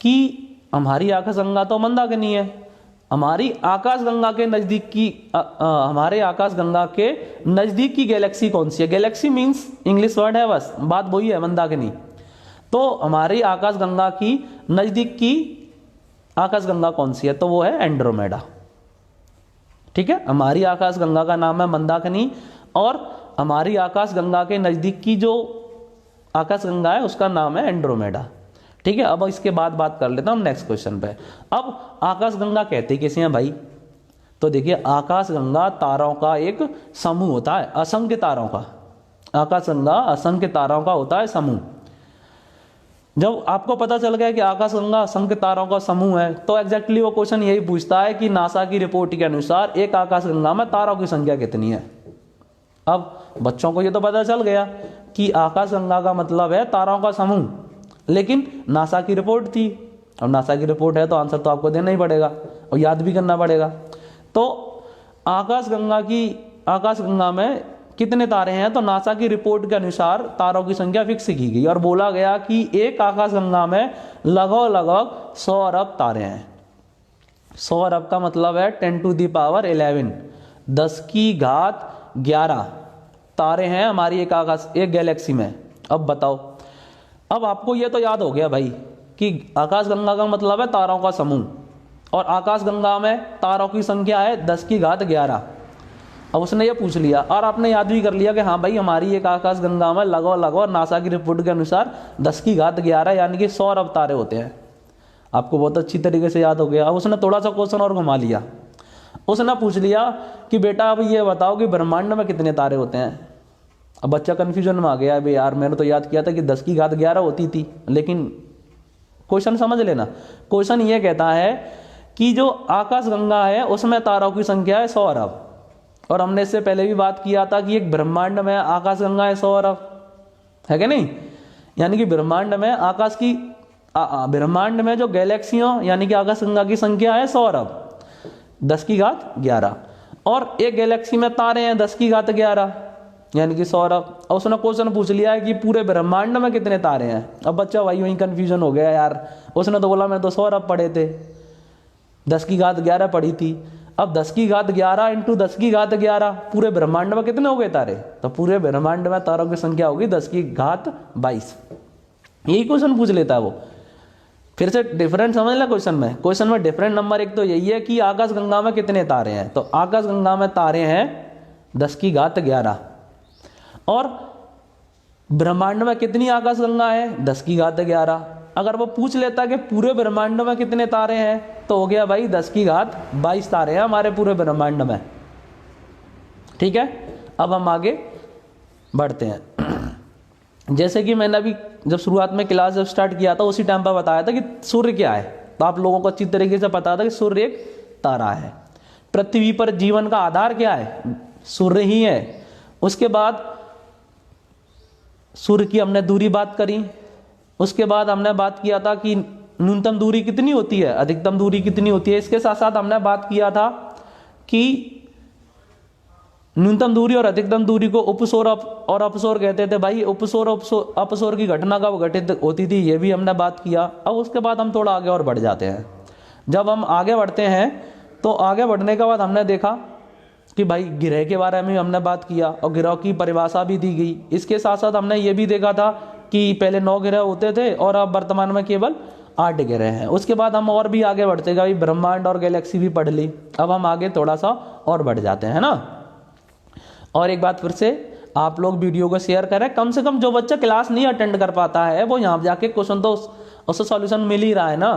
कि हमारी आकाशगंगा तो मंदाकिनी है, हमारी आकाशगंगा के नजदीक की हमारे आकाशगंगा के नजदीक की गैलेक्सी कौन सी है। गैलेक्सी मींस इंग्लिश वर्ड है, बस बात वही है मंदाकिनी। तो हमारी आकाशगंगा की नजदीक की आकाशगंगा कौन सी है, तो वो है एंड्रोमेडा। ठीक है, हमारी आकाशगंगा का नाम है मंदाकिनी और हमारी आकाशगंगा के नजदीक की जो आकाशगंगा है उसका नाम है एंड्रोमेडा। ठीक है, अब इसके बाद बात कर लेता हूं नेक्स्ट क्वेश्चन पे। अब आकाशगंगा कहते किसे हैं भाई, तो देखिए आकाशगंगा तारों का एक समूह होता है, असंख्य तारों का। आकाशगंगा असंख्य तारों का होता है समूह। जब आपको पता चल गया कि आकाशगंगा असंख्य तारों का समूह है, तो एग्जैक्टली वो क्वेश्चन यही पूछता है कि नासा की रिपोर्ट के अनुसार एक आकाशगंगा में तारों की संख्या कितनी है। अब बच्चों को ये तो पता चल गया कि आकाशगंगा का मतलब है तारों का समूह, लेकिन नासा की रिपोर्ट थी। अब नासा की रिपोर्ट है तो आंसर तो आपको देना ही पड़ेगा और याद भी करना पड़ेगा। तो आकाशगंगा में कितने तारे हैं, तो नासा की रिपोर्ट के अनुसार तारों की संख्या फिक्स की गई और बोला गया कि एक आकाशगंगा में लगभग 100 अरब तारे हैं। 100 अरब का मतलब है 10 to the power 11, 10 की घात 11 तारे हैं हमारी एक गैलेक्सी में। अब बताओ, अब आपको ये तो याद हो गया भाई कि आकाशगंगा का मतलब है तारों का समूह और आकाशगंगा में तारों की संख्या है 10 की घात 11। अब उसने ये पूछ लिया और आपने याद भी कर लिया कि हाँ भाई हमारी एक आकाशगंगा में लगभग नासा की रिपोर्ट के अनुसार 10 की घात 11 यानी कि 100 अरब तारे होते हैं। आपको बहुत अच्छी तरीके से याद हो गया। अब उसने थोड़ा सा क्वेश्चन और घुमा लिया, उसने पूछ लिया कि बेटा अब ये बताओ कि ब्रह्मांड में कितने तारे होते हैं। अब बच्चा कंफ्यूजन में आ गया, अबे यार मैंने तो याद किया था कि 10 की घात 11 होती थी, लेकिन क्वेश्चन समझ लेना। क्वेश्चन ये कहता है कि जो आकाशगंगा है उसमें तारों की संख्या है 100 अरब, और हमने इससे पहले भी बात किया था कि एक ब्रह्मांड में आकाशगंगा है 100 अरब, है कि नहीं। यानी कि ब्रह्मांड में जो गैलेक्सियों यानी कि आकाशगंगा की संख्या है 100 अरब 10 की घात 11, और एक गैलेक्सी में तारे हैं 10 की घात 11 यानी कि 100 अरब। और उसने क्वेश्चन पूछ लिया है कि पूरे ब्रह्मांड में कितने तारे हैं। अब बच्चा वही कंफ्यूजन हो गया यार, उसने तो बोला मैं तो 100 अरब पढ़े थे, 10 की घात 11 पढ़ी थी। अब 10 की घात 11 इंटू 10 की घात 11, पूरे ब्रह्मांड में कितने हो गए तारे? तो पूरे ब्रह्मांड में तारों की संख्या होगी 10 की घात 22। यही क्वेश्चन पूछ लेता है वो। फिर से डिफरेंट समझ ला क्वेश्चन में। क्वेश्चन में डिफरेंट नंबर एक तो यही है कि आकाश गंगा में कितने तारे हैं, तो आकाश गंगा में तारे हैं 10 की घात 11, और ब्रह्मांड में कितनी आकाश गंगा है? 10 की घात 11। अगर वो पूछ लेता कि पूरे ब्रह्मांड में कितने तारे हैं, तो हो गया भाई 10 की घात 22 तारे हैं हमारे पूरे ब्रह्मांड में। ठीक है, अब हम आगे बढ़ते हैं। जैसे कि मैंने अभी जब शुरुआत में क्लास जब स्टार्ट किया था उसी टाइम पर बताया था कि सूर्य क्या है, तो आप लोगों को अच्छी तरीके से पता था कि सूर्य एक तारा है। पृथ्वी पर जीवन का आधार क्या है? सूर्य ही है। उसके बाद सूर्य की हमने दूरी बात करी, उसके बाद हमने बात किया था कि न्यूनतम दूरी कितनी होती है, अधिकतम दूरी कितनी होती है। इसके साथ साथ हमने बात किया था कि न्यूनतम दूरी और अधिकतम दूरी को उपसौर और अपसौर कहते थे। भाई उपसौर अपसौर की घटना कब घटित होती थी, ये भी हमने बात किया। अब उसके बाद हम थोड़ा आगे और बढ़ जाते हैं। जब हम आगे बढ़ते हैं तो आगे बढ़ने के बाद हमने देखा कि भाई ग्रह के बारे में हमने बात किया और ग्रह की परिभाषा भी दी गई। इसके साथ साथ हमने ये भी देखा था कि पहले 9 ग्रह होते थे और अब वर्तमान में केवल 8 ग्रह हैं। उसके बाद हम और भी आगे बढ़ते गए, ब्रह्मांड और गैलेक्सी भी पढ़ ली। अब हम आगे थोड़ा सा और बढ़ जाते हैं ना। और एक बात फिर से, आप लोग वीडियो को शेयर करें। कम से कम जो बच्चा क्लास नहीं अटेंड कर पाता है वो यहाँ जाके क्वेश्चन तो उससे सॉल्यूशन मिल ही रहा है ना,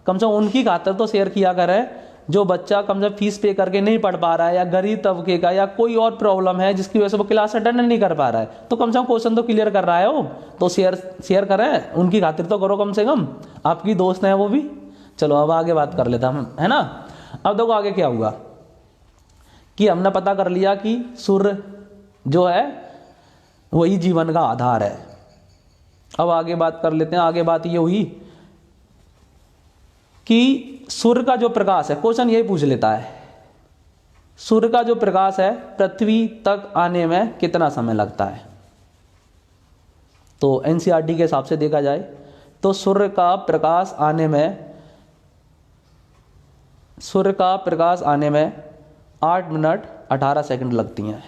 कम से कम उनकी खातिर तो शेयर किया करें। जो बच्चा कम से कम फीस पे करके नहीं पढ़ पा रहा है, या गरीब तबके का, या कोई और प्रॉब्लम है जिसकी वजह से वो क्लास अटेंड नहीं कर पा रहा है, तो कम से कम क्वेश्चन तो क्लियर कर रहा है वो, तो शेयर करें, उनकी खातिर तो करो कम से कम, आपकी दोस्त है वो भी। चलो अब आगे बात कर लेता हम, है ना। अब देखो आगे क्या हुआ कि हमने पता कर लिया कि सूर्य जो है वही जीवन का आधार है। अब आगे बात कर लेते हैं। आगे बात ये हुई कि सूर्य का जो प्रकाश है, क्वेश्चन यही पूछ लेता है, सूर्य का जो प्रकाश है पृथ्वी तक आने में कितना समय लगता है। तो एनसीईआरटी के हिसाब से देखा जाए तो सूर्य का प्रकाश आने में 8 मिनट 18 सेकंड लगती हैं।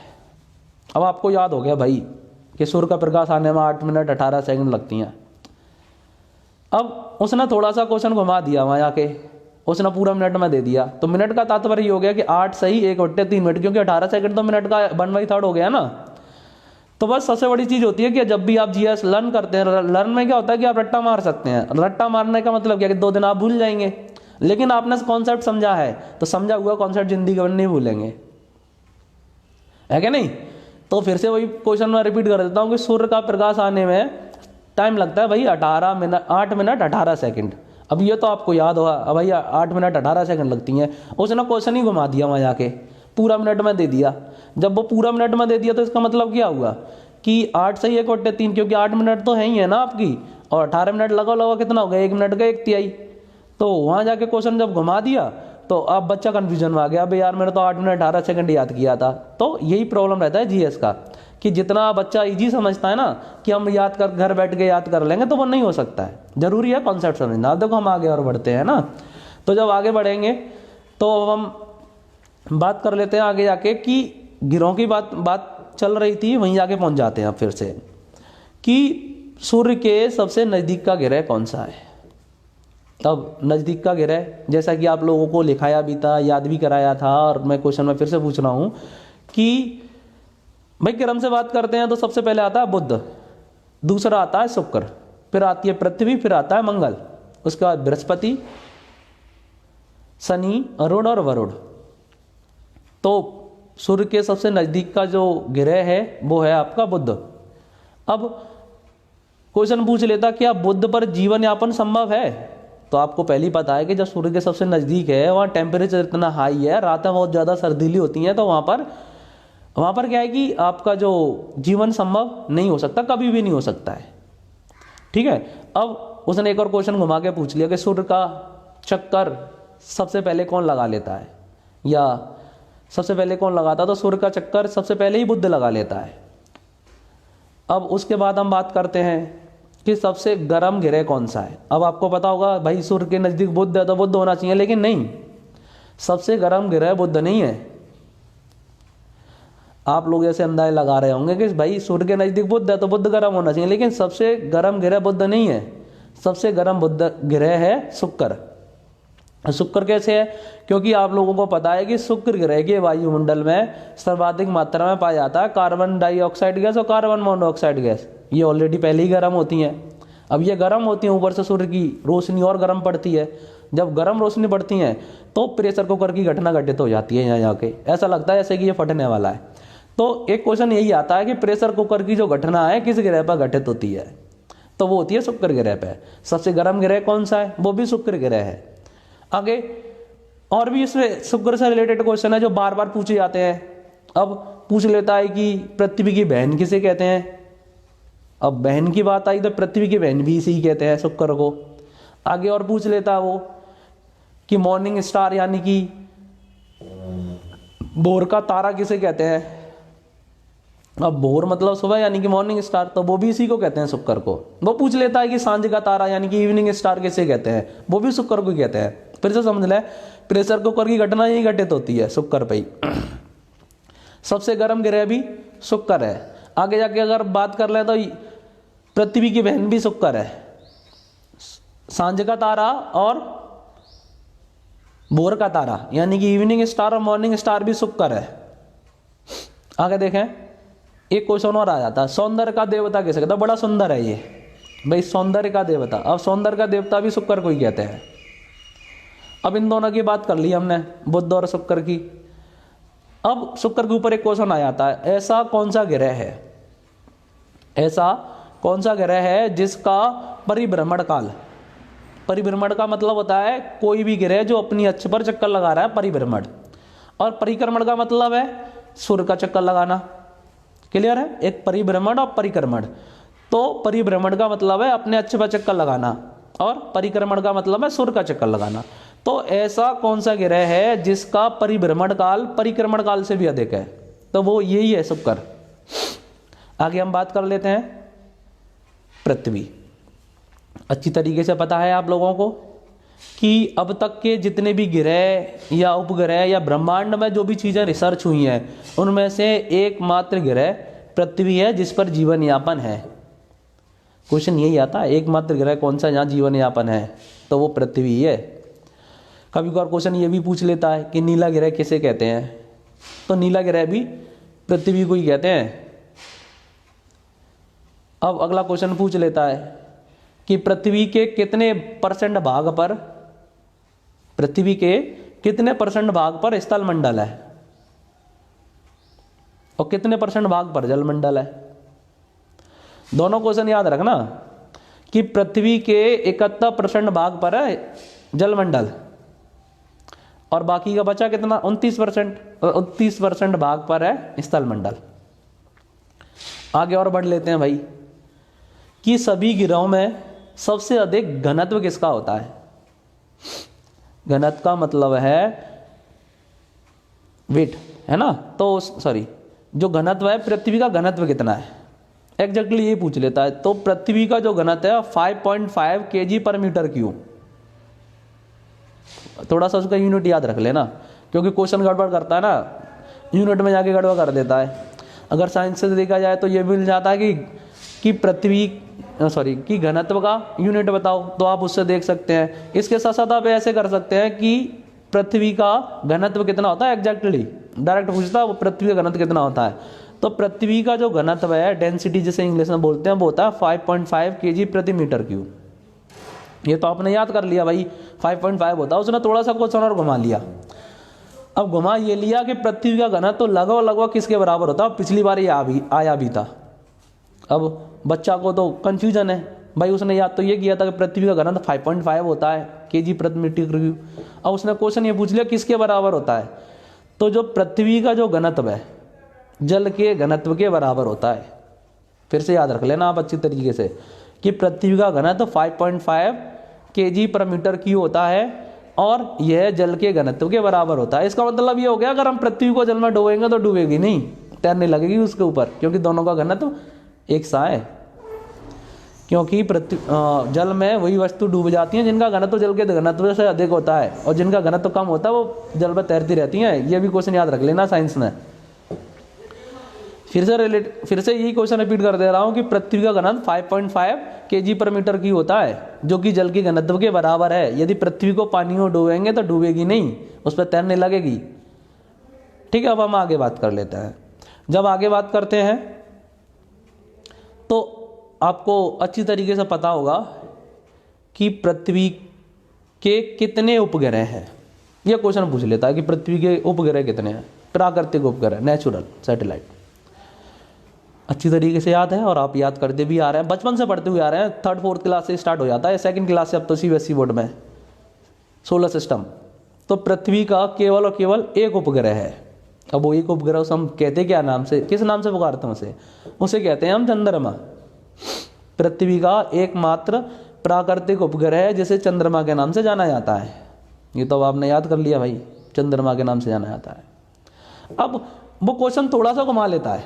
अब आपको याद हो गया भाई कि सूर्य का प्रकाश आने में 8 मिनट 18 सेकंड लगती हैं। अब उसने थोड़ा सा क्वेश्चन घुमा दिया वहाँ जाके, उसने पूरा मिनट में दे दिया। तो मिनट का तात्पर्य ये हो गया कि 8 सही 1/3 मिनट, क्योंकि 18 सेकंड तो मिनट का 1/3 हो गया ना। तो बस सबसे बड़ी चीज़ होती है कि जब भी आप जीएस लर्न करते हैं, लर्न में क्या होता है कि आप रट्टा मार सकते हैं। रट्टा मारने का मतलब क्या कि 2 दिन आप भूल जाएंगे, लेकिन आपने कॉन्सेप्ट समझा है तो समझा हुआ कॉन्सेप्ट जिंदगी भर नहीं भूलेंगे, है क्या नहीं। तो फिर से वही क्वेश्चन में रिपीट कर देता हूँ कि सूर्य का प्रकाश आने में टाइम लगता है भाई 8 मिनट 18 सेकंड। अब ये तो आपको याद होगा, अब भाई 8 मिनट 18 सेकंड लगती हैं। उसने क्वेश्चन ही घुमा दिया वहाँ जाके, पूरा मिनट में दे दिया। जब वो पूरा मिनट में दे दिया तो इसका मतलब क्या हुआ कि 8 सही 1/3, क्योंकि 8 मिनट तो है ही है ना आपकी, और 18 मिनट लगा कितना हो गया, 1 मिनट का 1/3। तो वहाँ जाके क्वेश्चन जब घुमा दिया तो अब बच्चा कंफ्यूजन में आ गया, अबे यार मैंने तो 8 मिनट 18 सेकंड याद किया था। तो यही प्रॉब्लम रहता है जीएस का कि जितना बच्चा इजी समझता है ना कि हम याद कर घर बैठ के याद कर लेंगे, तो वो नहीं हो सकता है। जरूरी है कॉन्सेप्ट समझना। देखो हम आगे और बढ़ते हैं ना। तो जब आगे बढ़ेंगे तो हम बात कर लेते हैं आगे जाके कि ग्रहों की बात चल रही थी, वहीं जाके पहुंच जाते हैं फिर से कि सूर्य के सबसे नज़दीक का ग्रह कौन सा है। तब नज़दीक का ग्रह जैसा कि आप लोगों को लिखाया भी था, याद भी कराया था, और मैं क्वेश्चन में फिर से पूछ रहा हूँ कि भाई क्रम से बात करते हैं तो सबसे पहले आता है बुध, दूसरा आता है शुक्र, फिर आती है पृथ्वी, फिर आता है मंगल, उसके बाद बृहस्पति, शनि, अरुण और वरुण। तो सूर्य के सबसे नज़दीक का जो ग्रह है वो है आपका बुध। अब क्वेश्चन पूछ लेता क्या बुध पर जीवन यापन संभव है। तो आपको पहले ही पता है कि जब सूर्य के सबसे नज़दीक है वहाँ टेम्परेचर इतना हाई है, रातें बहुत ज़्यादा सर्दीली होती हैं, तो वहाँ पर क्या है कि आपका जो जीवन संभव नहीं हो सकता, कभी भी नहीं हो सकता है। ठीक है। अब उसने एक और क्वेश्चन घुमा के पूछ लिया कि सूर्य का चक्कर सबसे पहले कौन लगा लेता है, या सबसे पहले कौन लगाता। तो सूर्य का चक्कर सबसे पहले ही बुध लगा लेता है। अब उसके बाद हम बात करते हैं कि सबसे गर्म ग्रह कौन सा है। अब आपको पता होगा भाई सूर्य के नज़दीक बुध है तो बुध होना चाहिए, लेकिन नहीं, सबसे गर्म ग्रह बुध नहीं है। आप लोग ऐसे अंदाजे लगा रहे होंगे कि भाई सूर्य के नजदीक बुध है तो बुध गर्म होना चाहिए, लेकिन सबसे गर्म ग्रह बुध नहीं है, सबसे गर्म बुध ग्रह है शुक्र। शुक्र कैसे है? क्योंकि आप लोगों को पता है कि शुक्र ग्रह के वायुमंडल में सर्वाधिक मात्रा में पाया जाता है कार्बन डाइऑक्साइड गैस और कार्बन मोनोऑक्साइड गैस। ये ऑलरेडी पहले ही गर्म होती हैं। अब ये गर्म होती हैं, ऊपर से सूर्य की रोशनी और गर्म पड़ती है। जब गर्म रोशनी पड़ती है तो प्रेशर कुकर की घटना घटित हो जाती है। यहाँ जाके ऐसा लगता है जैसे कि ये फटने वाला है। तो एक क्वेश्चन यही आता है कि प्रेशर कुकर की जो घटना है किस ग्रह पर घटित होती है? तो वो होती है शुक्र ग्रह पे। सबसे गर्म ग्रह कौन सा है? वो भी शुक्र ग्रह है। आगे और भी इसमें शुक्र से रिलेटेड क्वेश्चन है जो बार बार पूछे जाते हैं। अब पूछ लेता है कि पृथ्वी की बहन किसे कहते हैं? अब बहन की बात आई तो पृथ्वी की बहन भी इसी ही कहते हैं, शुक्र को। आगे और पूछ लेता है वो कि मॉर्निंग स्टार यानी कि भोर का तारा किसे कहते हैं? अब भोर मतलब सुबह यानी कि मॉर्निंग स्टार, तो वो भी इसी को कहते हैं, शुक्र को। वो पूछ लेता है कि सांझ का तारा यानी कि इवनिंग स्टार किसे कहते हैं? वो भी शुक्र को कहते हैं। फिर से समझ ले, प्रेशर कुकर की घटना यही घटित होती है शुक्र पे ही। सबसे गर्म ग्रह भी शुक्र है। आगे जाके अगर बात कर ले तो पृथ्वी की बहन भी शुक्र है। सांझ का तारा और भोर का तारा यानी कि इवनिंग स्टार और मॉर्निंग स्टार भी शुक्र है। आगे देखें, एक क्वेश्चन और आ जाता है, सौंदर्य का देवता किसे कहता है? बड़ा सुंदर है ये भाई, सौंदर्य का देवता। अब सौंदर्य का देवता भी शुक्र को ही कहते हैं। अब इन दोनों की बात कर ली हमने, बुध और शुक्र की। अब शुक्र के ऊपर एक क्वेश्चन आ जाता है, ऐसा कौन सा ग्रह है, ऐसा कौन सा ग्रह है जिसका परिभ्रमण काल, परिभ्रमण का मतलब होता है कोई भी ग्रह जो अपनी अक्ष पर चक्कर लगा रहा है, परिभ्रमण। और परिक्रमण का मतलब है सूर्य का चक्कर लगाना। क्लियर है? एक परिभ्रमण और परिक्रमण। तो परिभ्रमण का मतलब है अपने अक्ष पर चक्कर लगाना और परिक्रमण का मतलब है सूर्य का चक्कर लगाना। तो ऐसा कौन सा ग्रह है जिसका परिभ्रमण काल परिक्रमण काल से भी अधिक है? तो वो यही है, शुक्र। आगे हम बात कर लेते हैं पृथ्वी। अच्छी तरीके से पता है आप लोगों को कि अब तक के जितने भी ग्रह या उपग्रह या ब्रह्मांड में जो भी चीजें रिसर्च हुई हैं उनमें से एकमात्र ग्रह पृथ्वी है जिस पर जीवन यापन है। क्वेश्चन यही आता है, एकमात्र ग्रह कौन सा जहाँ जीवन यापन है? तो वो पृथ्वी है। कभी कभार क्वेश्चन ये भी पूछ लेता है कि नीला ग्रह किसे कहते हैं? तो नीला ग्रह भी पृथ्वी को ही कहते हैं। अब अगला क्वेश्चन पूछ लेता है कि पृथ्वी के कितने परसेंट भाग पर, पृथ्वी के कितने परसेंट भाग पर स्थल मंडल है और कितने परसेंट भाग पर जल मंडल है? दोनों क्वेश्चन याद रखना कि पृथ्वी के 71% भाग पर है जल मंडल और बाकी का बचा कितना, 29% भाग पर है स्थल मंडल। आगे और बढ़ लेते हैं भाई कि सभी ग्रहों में सबसे अधिक घनत्व किसका होता है? घनत्व का मतलब है वेट, है ना? तो सॉरी, जो घनत्व है पृथ्वी का घनत्व कितना है एग्जैक्टली ये पूछ लेता है। तो पृथ्वी का जो घनत्व है 5.5 kg पर मीटर क्यूब। थोड़ा सा उसका यूनिट याद रख लेना क्योंकि क्वेश्चन गड़बड़ करता है ना, यूनिट में जाके गड़बड़ कर देता है। अगर साइंस से देखा जाए तो ये मिल जाता है कि पृथ्वी की घनत्व का यूनिट बताओ, तो आप उससे देख सकते हैं। इसके साथ साथ आप ऐसे कर सकते हैं कि पृथ्वी का घनत्व कितना होता है एग्जैक्टली, डायरेक्ट पूछता है वो पृथ्वी का घनत्व कितना होता है। तो पृथ्वी का जो घनत्व है, डेंसिटी जिसे इंग्लिश में बोलते हैं, वो होता है 5.5 kg प्रति मीटर क्यूब। ये तो आपने याद कर लिया भाई, 5.5 होता है। उसने थोड़ा सा क्वेश्चन और घुमा लिया। अब घुमा ये लिया कि पृथ्वी का घनत्व तो लगभग किसके बराबर होता है? पिछली बार ये आया भी था। अब बच्चा को तो कंफ्यूजन है भाई, उसने याद तो ये किया था कि पृथ्वी का घनत्व 5.5 होता है kg प्रति मीटर क्यूब। अब उसने क्वेश्चन ये पूछ लिया किसके बराबर होता है? तो जो पृथ्वी का जो घनत्व है जल के घनत्व के बराबर होता है। फिर से याद रख लेना आप अच्छी तरीके से कि पृथ्वी का घनत्व 5.5 kg पर मीटर क्यूब होता है और यह जल के घनत्व के बराबर होता है। इसका मतलब ये हो गया अगर हम पृथ्वी को जल में डुबोएंगे तो डूबेगी नहीं, तैरने लगेगी उसके ऊपर, क्योंकि दोनों का घनत्व एक सा है। क्योंकि जल में वही वस्तु डूब जाती हैं जिनका घनत्व जल के घनत्व से अधिक होता है, और जिनका घनत्व कम होता है वो जल में तैरती रहती हैं। ये भी क्वेश्चन याद रख लेना साइंस में। फिर से यही क्वेश्चन रिपीट कर दे रहा हूँ कि पृथ्वी का घनत्व 5.5 kg/m की होता है, जो कि जल के घनत्व के बराबर है। यदि पृथ्वी को पानी में डूबेंगे तो डूबेगी नहीं, उस पर तैरने लगेगी। ठीक है, अब हम आगे बात कर लेते हैं। जब आगे बात करते हैं तो आपको अच्छी तरीके से पता होगा कि पृथ्वी के कितने उपग्रह हैं। यह क्वेश्चन पूछ लेता है कि पृथ्वी के उपग्रह कितने हैं, प्राकृतिक उपग्रह, नेचुरल सैटेलाइट। अच्छी तरीके से याद है और आप याद करते भी आ रहे हैं, बचपन से पढ़ते हुए आ रहे हैं। 3rd-4th क्लास से स्टार्ट हो जाता है, 2nd क्लास से अब तो CBSE बोर्ड में सोलर सिस्टम। तो पृथ्वी का केवल और केवल एक उपग्रह है। अब वो एक उपग्रह उसे हम कहते क्या नाम से, किस नाम से पुकारते हैं उसे कहते हैं हम चंद्रमा। पृथ्वी का एकमात्र प्राकृतिक उपग्रह है जिसे चंद्रमा के नाम से जाना जाता है। ये तो आपने याद कर लिया भाई, चंद्रमा के नाम से जाना जाता है। अब वो क्वेश्चन थोड़ा सा घुमा लेता है।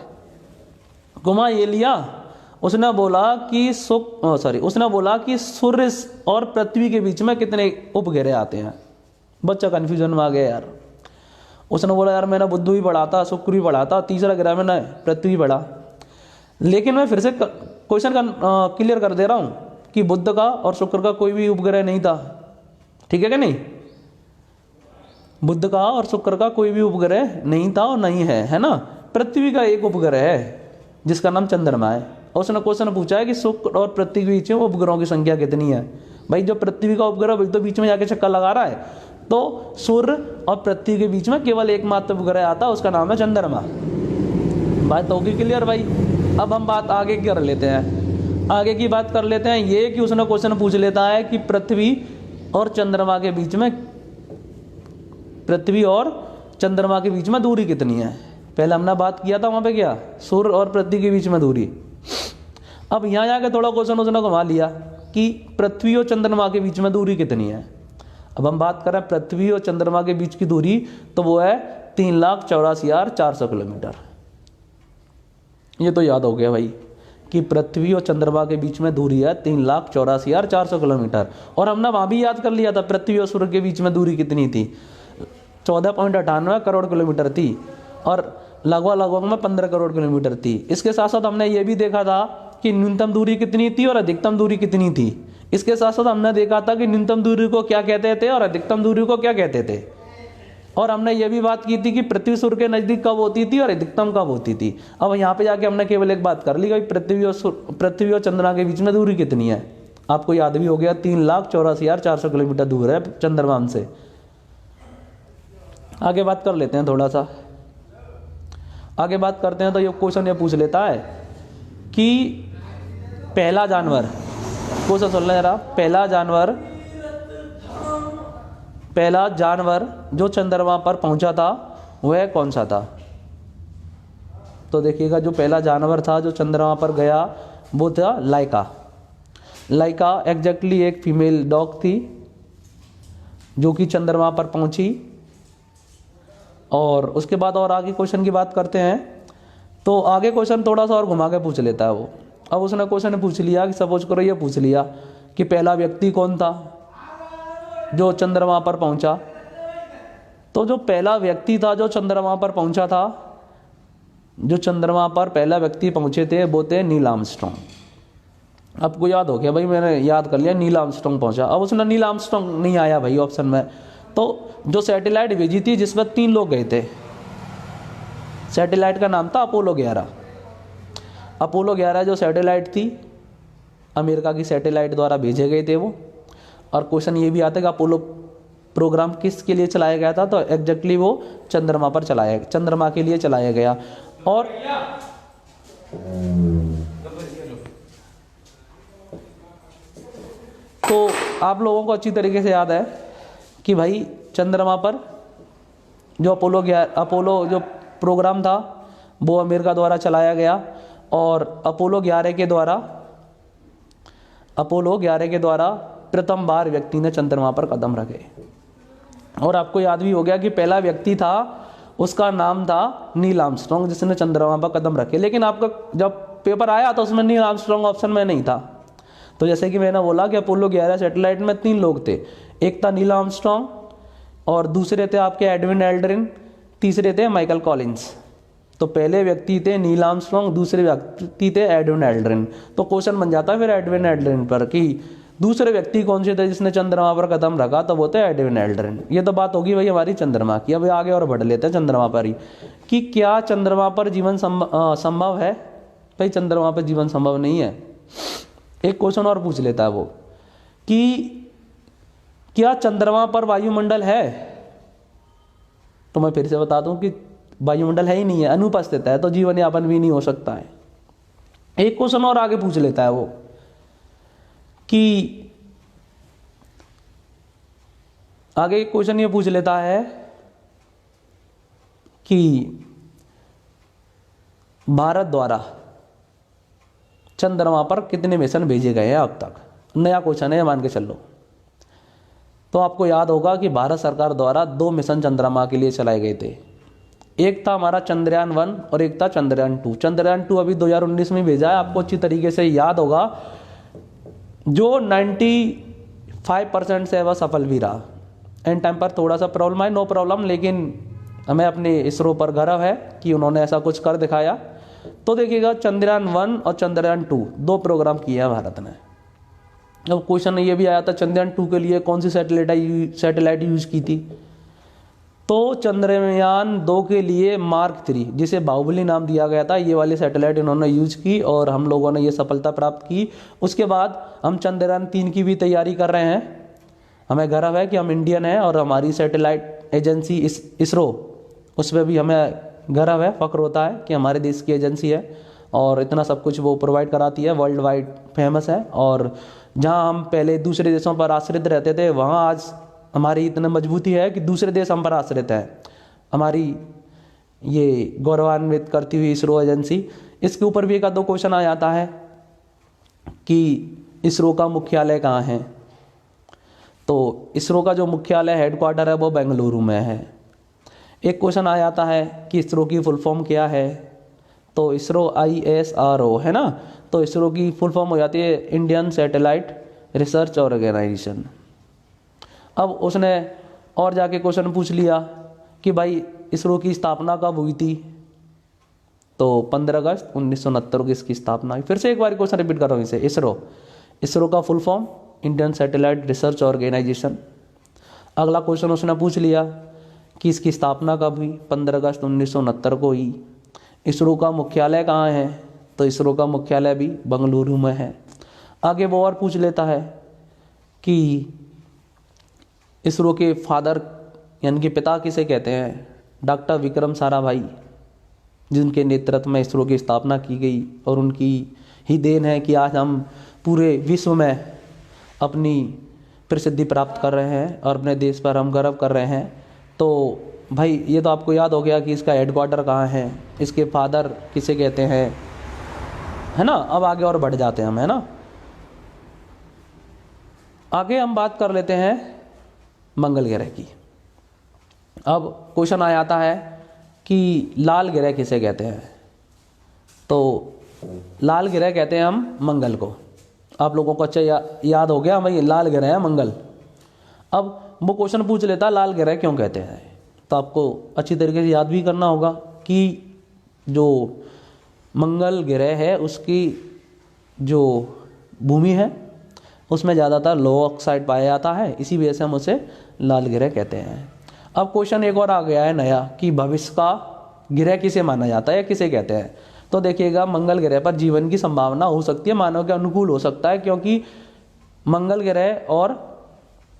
घुमा ये लिया, उसने बोला कि सूर्य और पृथ्वी के बीच में कितने उपग्रह आते हैं। बच्चा कंफ्यूजन में आ गया यार। उसने बोला यार मैंने बुध भी पढ़ा था, शुक्र भी पढ़ा था, तीसरा ग्रह मैंने पृथ्वी पढ़ा। लेकिन मैं फिर से क्वेश्चन का क्लियर कर दे रहा हूँ कि बुध का और शुक्र का कोई भी उपग्रह नहीं था। ठीक है कि नहीं? बुध का और शुक्र का कोई भी उपग्रह नहीं था और नहीं है ना। पृथ्वी का एक उपग्रह है जिसका नाम चंद्रमा है। और उसने क्वेश्चन पूछा है कि शुक्र और पृथ्वी के बीच में उपग्रहों की संख्या कितनी है। भाई जो पृथ्वी का उपग्रह वही तो बीच में जाके चक्कर लगा रहा है। तो सूर्य और पृथ्वी के बीच में केवल एकमात्र उपग्रह आता है, उसका नाम है चंद्रमा। बात होगी क्लियर भाई? अब हम बात आगे कर लेते हैं। आगे की बात कर लेते हैं ये कि उसने क्वेश्चन पूछ लेता है कि पृथ्वी और चंद्रमा के बीच में दूरी कितनी है। पहले हमने बात किया था वहां पे क्या, सूर्य और पृथ्वी के बीच में दूरी। अब यहाँ जाके थोड़ा क्वेश्चन उसने घुमा लिया कि पृथ्वी और चंद्रमा के बीच में दूरी कितनी है। अब हम बात करें पृथ्वी और चंद्रमा के बीच की दूरी, तो वो है 3,84,400 किलोमीटर। ये तो याद हो गया भाई कि पृथ्वी और चंद्रमा के बीच में दूरी है 3,84,400 किलोमीटर। और हमने वहां भी याद कर लिया था पृथ्वी और सूर्य के बीच में दूरी कितनी थी, 14.98 करोड़ किलोमीटर थी, और लगभग में 15 करोड़ किलोमीटर थी। इसके साथ साथ हमने ये भी देखा था कि न्यूनतम दूरी कितनी थी और अधिकतम दूरी कितनी थी। इसके साथ साथ हमने देखा था कि न्यूनतम दूरी को क्या कहते थे और अधिकतम दूरी को क्या कहते थे। और हमने ये भी बात की थी कि पृथ्वी सूर्य के नजदीक कब होती थी और अधिकतम कब होती थी। अब यहाँ पे जाके हमने केवल एक बात कर ली कि पृथ्वी और चंद्रमा के बीच में दूरी कितनी है। आपको याद भी हो गया 3,84,400 किलोमीटर दूर है चंद्रमा हमसे। आगे बात कर लेते हैं, थोड़ा सा आगे बात करते हैं। तो ये क्वेश्चन ये पूछ लेता है कि पहला जानवर, क्वेश्चन सुन ले जरा, पहला जानवर जो चंद्रमा पर पहुंचा था वह कौन सा था। तो देखिएगा जो पहला जानवर था जो चंद्रमा पर गया वो था लाइका एग्जैक्टली एक फीमेल डॉग थी जो कि चंद्रमा पर पहुंची। और उसके बाद और आगे क्वेश्चन की बात करते हैं। तो आगे क्वेश्चन थोड़ा सा और घुमा के पूछ लेता है वो। अब उसने क्वेश्चन पूछ लिया कि सपोज करो ये पूछ लिया कि पहला व्यक्ति कौन था जो चंद्रमा पर पहुंचा। तो जो पहला व्यक्ति था जो चंद्रमा पर पहुंचा था, जो चंद्रमा पर पहला व्यक्ति पहुंचे थे वो थे नील आर्मस्ट्रॉन्ग। आपको याद हो गया भाई, मैंने याद कर लिया नील आर्मस्ट्रॉन्ग पहुंचा। अब उसने नील आर्मस्ट्रॉन्ग नहीं आया भाई ऑप्शन में। तो जो सैटेलाइट भेजी थी जिसमें 3 लोग गए थे, सैटेलाइट का नाम था अपोलो 11। अपोलो 11 जो सैटेलाइट थी अमेरिका की सैटेलाइट द्वारा भेजे गए थे वो। और क्वेश्चन ये भी आता है कि अपोलो प्रोग्राम किसके लिए चलाया गया था, तो एग्जैक्टली वो चंद्रमा के लिए चलाया गया। और तो आप लोगों को अच्छी तरीके से याद है कि भाई चंद्रमा पर जो अपोलो जो प्रोग्राम था वो अमेरिका द्वारा चलाया गया। और अपोलो 11 के द्वारा प्रथम बार व्यक्ति ने चंद्रमा पर कदम रखे। और आपको याद भी हो गया कि पहला व्यक्ति था उसका नाम था नील आर्मस्ट्रॉन्ग जिसने चंद्रमा पर कदम रखे। लेकिन आपका जब पेपर आया तो उसमें नील आर्मस्ट्रॉन्ग ऑप्शन में नहीं था। तो जैसे कि मैंने बोला कि अपोलो 11 सैटेलाइट में 3 लोग थे, एक था नील आर्मस्ट्रॉन्ग और दूसरे थे आपके एडविन एल्ड्रिन, तीसरे थे माइकल कॉलिंस। तो पहले व्यक्ति थे नील आर्मस्ट्रॉन्ग, दूसरे व्यक्ति थे एडविन एल्ड्रिन। तो क्वेश्चन बन जाता है फिर एडविन एल्ड्रिन पर कि दूसरे व्यक्ति कौन से थे जिसने चंद्रमा पर कदम रखा, तो वो थे एडविन एल्ड्रिन। ये तो बात होगी भाई हमारी चंद्रमा की। अब आगे और बढ़ लेते हैं चंद्रमा पर ही कि क्या चंद्रमा पर जीवन संभव है। भाई चंद्रमा पर जीवन संभव नहीं है। एक क्वेश्चन और पूछ लेता है वो कि क्या चंद्रमा पर वायुमंडल है। तो मैं फिर से बता दूं कि वायुमंडल है ही नहीं है, अनुपस्थित है, तो जीवन यापन भी नहीं हो सकता है। एक क्वेश्चन और आगे पूछ लेता है वो कि आगे क्वेश्चन ये पूछ लेता है कि भारत द्वारा चंद्रमा पर कितने मिशन भेजे गए हैं अब तक। नया क्वेश्चन है, मान के चल लो। तो आपको याद होगा कि भारत सरकार द्वारा 2 मिशन चंद्रमा के लिए चलाए गए थे। एक था हमारा चंद्रयान 1 और एक था चंद्रयान 2। चंद्रयान 2 अभी 2019 में भेजा है, आपको अच्छी तरीके से याद होगा। जो 95% से वह सफल भी रहा। एंड टाइम पर थोड़ा सा प्रॉब्लम है, नो प्रॉब्लम, लेकिन हमें अपने इसरो पर गर्व है कि उन्होंने ऐसा कुछ कर दिखाया। तो देखिएगा चंद्रयान 1 और चंद्रयान 2 2 प्रोग्राम किए हैं भारत ने। अब क्वेश्चन ये भी आया था चंद्रयान 2 के लिए कौन सी सैटेलाइट यूज की थी। तो चंद्रयान 2 के लिए मार्क 3, जिसे बाहुबली नाम दिया गया था, ये वाली सैटेलाइट इन्होंने यूज की और हम लोगों ने ये सफलता प्राप्त की। उसके बाद हम चंद्रयान 3 की भी तैयारी कर रहे हैं। हमें गर्व है कि हम इंडियन हैं और हमारी सैटेलाइट एजेंसी इसरो, उस पर भी हमें गर्व है, फक्र होता है कि हमारे देश की एजेंसी है और इतना सब कुछ वो प्रोवाइड कराती है, वर्ल्ड वाइड फेमस है। और जहां हम पहले दूसरे देशों पर आश्रित रहते थे, वहां आज हमारी इतनी मजबूती है कि दूसरे देश हम पर आश्रित है। हमारी ये गौरवान्वित करती हुई इसरो एजेंसी। इसके ऊपर भी 1-2 क्वेश्चन आ जाता है कि इसरो का मुख्यालय कहाँ है। तो इसरो का जो मुख्यालय हेडक्वार्टर है वो बेंगलुरु में है। एक क्वेश्चन आ जाता है कि इसरो की फुल फॉर्म क्या है। तो इसरो ISRO है ना, तो इसरो की फुल फॉर्म हो जाती है इंडियन सैटेलाइट रिसर्च ऑर्गेनाइजेशन। अब उसने और जाके क्वेश्चन पूछ लिया कि भाई इसरो की स्थापना कब हुई थी। तो 15 अगस्त 1969 को इसकी स्थापना हुई। फिर से एक बार क्वेश्चन रिपीट कर रहा हूँ इसे। इसरो का full form Indian Satellite Research Organisation. अगला क्वेश्चन उसने पूछ लिया कि इसकी स्थापना कब हुई। 15 अगस्त 1969 को हुई। इसरो का मुख्यालय कहाँ है। तो इसरो का मुख्यालय भी बेंगलुरु में है। आगे वो और पूछ लेता है कि इसरो के फादर यानी कि पिता किसे कहते हैं। डॉक्टर विक्रम साराभाई, जिनके नेतृत्व में इसरो की स्थापना की गई और उनकी ही देन है कि आज हम पूरे विश्व में अपनी प्रसिद्धि प्राप्त कर रहे हैं और अपने देश पर हम गर्व कर रहे हैं। तो भाई ये तो आपको याद हो गया कि इसका हेडक्वार्टर कहाँ है, इसके फादर किसे कहते हैं, है ना। अब आगे और बढ़ जाते हैं हम, है ना। आगे हम बात कर लेते हैं मंगल ग्रह की। अब क्वेश्चन आ जाता है कि लाल ग्रह किसे कहते हैं। तो लाल ग्रह कहते हैं हम मंगल को। आप लोगों को अच्छा याद हो गया भाई, लाल ग्रह है मंगल। अब वो क्वेश्चन पूछ लेता लाल ग्रह क्यों कहते हैं। तो आपको अच्छी तरीके से याद भी करना होगा कि जो मंगल ग्रह है उसकी जो भूमि है उसमें ज़्यादातर लो ऑक्साइड पाया जाता है, इसी वजह से हम उसे लाल ग्रह कहते हैं। अब क्वेश्चन एक और आ गया है नया कि भविष्य का ग्रह किसे माना जाता है या किसे कहते हैं। तो देखिएगा मंगल ग्रह पर जीवन की संभावना हो सकती है, मानव के अनुकूल हो सकता है, क्योंकि मंगल ग्रह और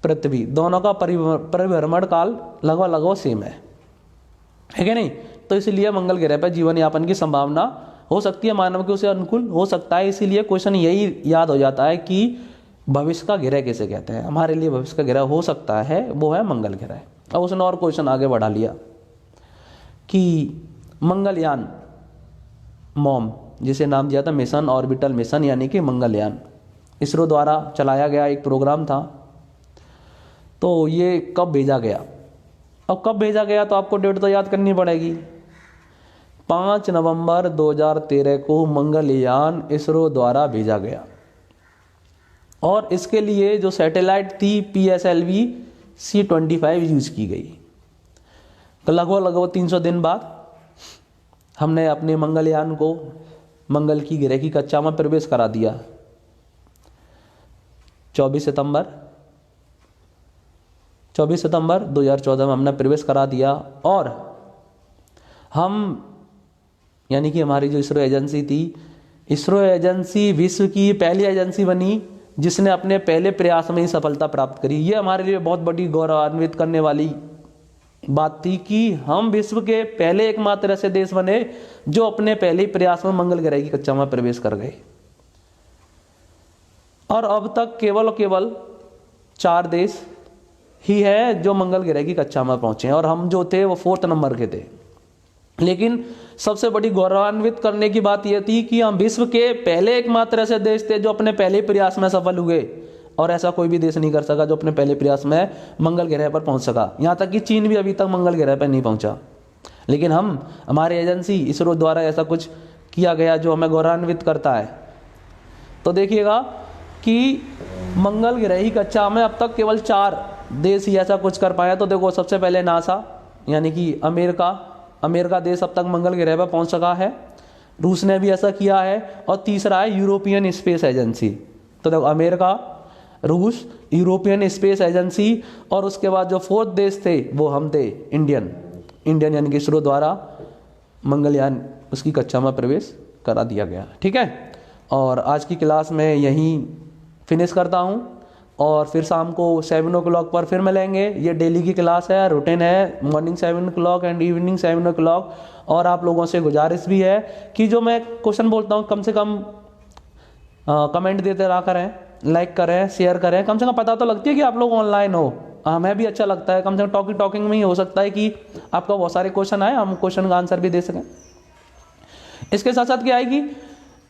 पृथ्वी दोनों का परिभ्रमण काल लगभग सेम है कि नहीं। तो इसलिए मंगल ग्रह पर जीवन यापन की संभावना हो सकती है, मानव के उसे अनुकूल हो सकता है। इसीलिए क्वेश्चन यही याद हो जाता है कि भविष्य का ग्रह किसे कहते हैं। हमारे लिए भविष्य का ग्रह हो सकता है वो है मंगल ग्रह। अब उसने और क्वेश्चन आगे बढ़ा लिया कि मंगलयान मॉम, जिसे नाम दिया था मिशन ऑर्बिटल मिशन, यानी कि मंगलयान, इसरो द्वारा चलाया गया एक प्रोग्राम था। तो ये कब भेजा गया। अब कब भेजा गया तो आपको डेट तो याद करनी पड़ेगी। 5 नवंबर 2013 को मंगलयान इसरो द्वारा भेजा गया। और इसके लिए जो सैटेलाइट थी PSLV C-25 यूज की गई। तो लगभग 300 दिन बाद हमने अपने मंगलयान को मंगल की ग्रह की कक्षा में प्रवेश करा दिया। 24 सितंबर 2014 में हमने प्रवेश करा दिया। और हम यानी कि हमारी जो इसरो एजेंसी थी, इसरो एजेंसी विश्व की पहली एजेंसी बनी जिसने अपने पहले प्रयास में ही सफलता प्राप्त करी। ये हमारे लिए बहुत बड़ी गौरवान्वित करने वाली बात थी कि हम विश्व के पहले एकमात्र ऐसे देश बने जो अपने पहले ही प्रयास में मंगल ग्रह की कक्षा में प्रवेश कर गए। और अब तक केवल 4 देश ही है जो मंगल ग्रह की कक्षा में पहुंचे हैं, और हम जो थे वो 4th नंबर के थे। लेकिन सबसे बड़ी गौरवान्वित करने की बात यह थी कि हम विश्व के पहले एकमात्र ऐसे देश थे जो अपने पहले प्रयास में सफल हुए, और ऐसा कोई भी देश नहीं कर सका जो अपने पहले प्रयास में मंगल ग्रह पर पहुंच सका। यहाँ तक कि चीन भी अभी तक मंगल ग्रह पर नहीं पहुंचा, लेकिन हमारी एजेंसी इसरो द्वारा ऐसा कुछ किया गया जो हमें गौरवान्वित करता है। तो देखिएगा कि मंगल ग्रह की कक्षा में अब तक केवल 4 देश ही ऐसा कुछ कर पाया। तो देखो, सबसे पहले नासा यानी कि अमेरिका देश अब तक मंगल ग्रह पर पहुंच सका है। रूस ने भी ऐसा किया है। और तीसरा है यूरोपियन स्पेस एजेंसी। तो देखो, अमेरिका, रूस, यूरोपियन स्पेस एजेंसी, और उसके बाद जो 4th देश थे वो हम थे, इंडियन यानी कि इसरो द्वारा मंगलयान उसकी कक्षा में प्रवेश करा दिया गया। ठीक है, और आज की क्लास में यहीं फिनिश करता हूँ, और फिर शाम को 7 o'clock पर फिर मिलेंगे। ये डेली की क्लास है, रूटीन है, morning 7 o'clock and evening 7 o'clock। और आप लोगों से गुजारिश भी है कि जो मैं क्वेश्चन बोलता हूँ कम से कम कमेंट देते रहा करें, लाइक करें, शेयर करें। कम से कम पता तो लगती है कि आप लोग ऑनलाइन हो। हमें भी अच्छा लगता है, कम से कम टॉकिंग में ही हो सकता है कि आपका बहुत सारे क्वेश्चन आए, हम क्वेश्चन का आंसर भी दे सकें। इसके साथ साथ क्या है कि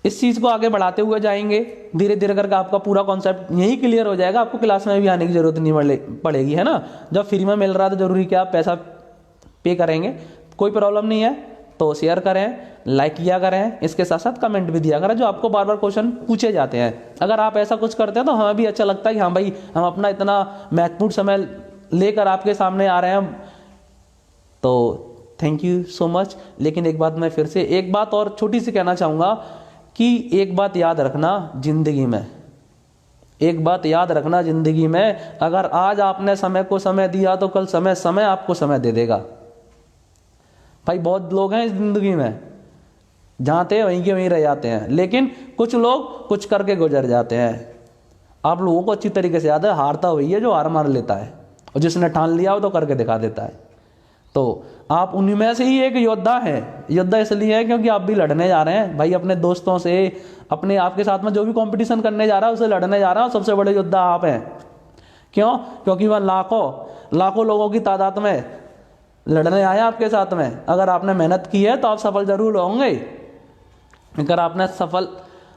इस चीज़ को आगे बढ़ाते हुए जाएंगे, धीरे धीरे करके आपका पूरा कॉन्सेप्ट यही क्लियर हो जाएगा। आपको क्लास में भी आने की जरूरत नहीं पड़ेगी, है ना। जब फ्री में मिल रहा है तो जरूरी क्या आप पैसा पे करेंगे, कोई प्रॉब्लम नहीं है। तो शेयर करें, लाइक किया करें, इसके साथ साथ कमेंट भी दिया करें जो आपको बार बार क्वेश्चन पूछे जाते हैं। अगर आप ऐसा कुछ करते हैं तो हमें भी अच्छा लगता है कि हाँ भाई, हम अपना इतना महत्वपूर्ण समय लेकर आपके सामने आ रहे हैं। तो थैंक यू सो मच। लेकिन एक बात मैं फिर से एक बात और छोटी सी कहना चाहूँगा कि एक बात याद रखना जिंदगी में, एक बात याद रखना जिंदगी में, अगर आज आपने समय को समय दिया तो कल समय आपको समय दे देगा। भाई बहुत लोग हैं इस जिंदगी में, जहाँ थे वहीं के वहीं रह जाते हैं, लेकिन कुछ लोग कुछ करके गुजर जाते हैं। आप लोगों को अच्छी तरीके से याद है, हारता वही है जो हार मान लेता है, और जिसने ठान लिया हो तो करके दिखा देता है। तो आप उन्हीं में से ही एक योद्धा हैं। योद्धा इसलिए है क्योंकि आप भी लड़ने जा रहे हैं भाई, अपने दोस्तों से, अपने आपके साथ में जो भी कंपटीशन करने जा रहा है उसे लड़ने जा रहा है, और सबसे बड़े योद्धा आप हैं। क्यों? क्योंकि वह लाखों लोगों की तादाद में लड़ने आए आपके साथ में। अगर आपने मेहनत की है तो आप सफल जरूर होंगे।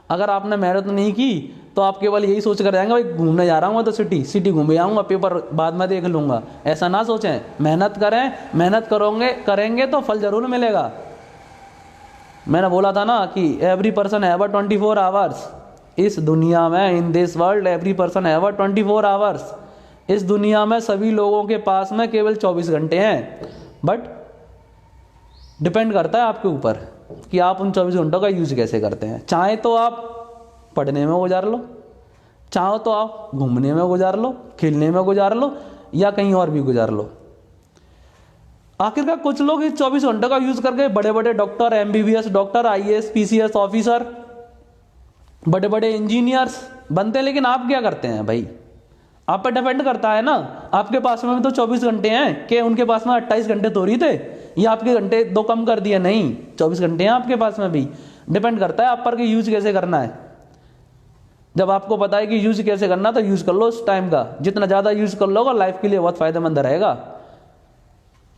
अगर आपने मेहनत नहीं की तो आप केवल यही सोच कर जाएंगे भाई घूमने जा रहा हूँ मैं तो सिटी घूम आऊँगा, पेपर बाद में देख लूँगा। ऐसा ना सोचें, मेहनत करें, मेहनत करेंगे तो फल जरूर मिलेगा। मैंने बोला था ना कि एवरी पर्सन हैव 24 आवर्स। इस दुनिया में, in this world every person have 24 hours. इस दुनिया में सभी लोगों के पास में केवल 24 घंटे हैं, बट डिपेंड करता है आपके ऊपर कि आप उन 24 घंटों का यूज कैसे करते हैं। चाहे तो आप पढ़ने में गुजार लो, चाहो तो आप घूमने में गुजार लो, खेलने में गुजार लो, या कहीं और भी गुजार लो। आखिरकार कुछ लोग इस 24 घंटों का यूज करके बड़े बड़े doctor, MBBS doctor, IAS PCS officer, बड़े बड़े इंजीनियर्स बनते हैं। लेकिन आप क्या करते हैं भाई? आप पे डिपेंड करता है ना। आपके पास में भी तो 24 घंटे हैं, कि उनके पास में 28 घंटे थोड़ी थे, या आपके घंटे 2 कम कर दिए? नहीं, 24 घंटे हैं आपके पास में भी। डिपेंड करता है आप पर कि यूज कैसे करना है। जब आपको पता है कि यूज कैसे करना, तो यूज कर लो उस टाइम का। जितना ज्यादा यूज कर लोगे लाइफ के लिए बहुत फायदेमंद रहेगा।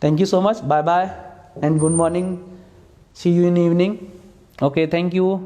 Thank you so much, bye bye and good morning, see you in evening. Okay, thank you.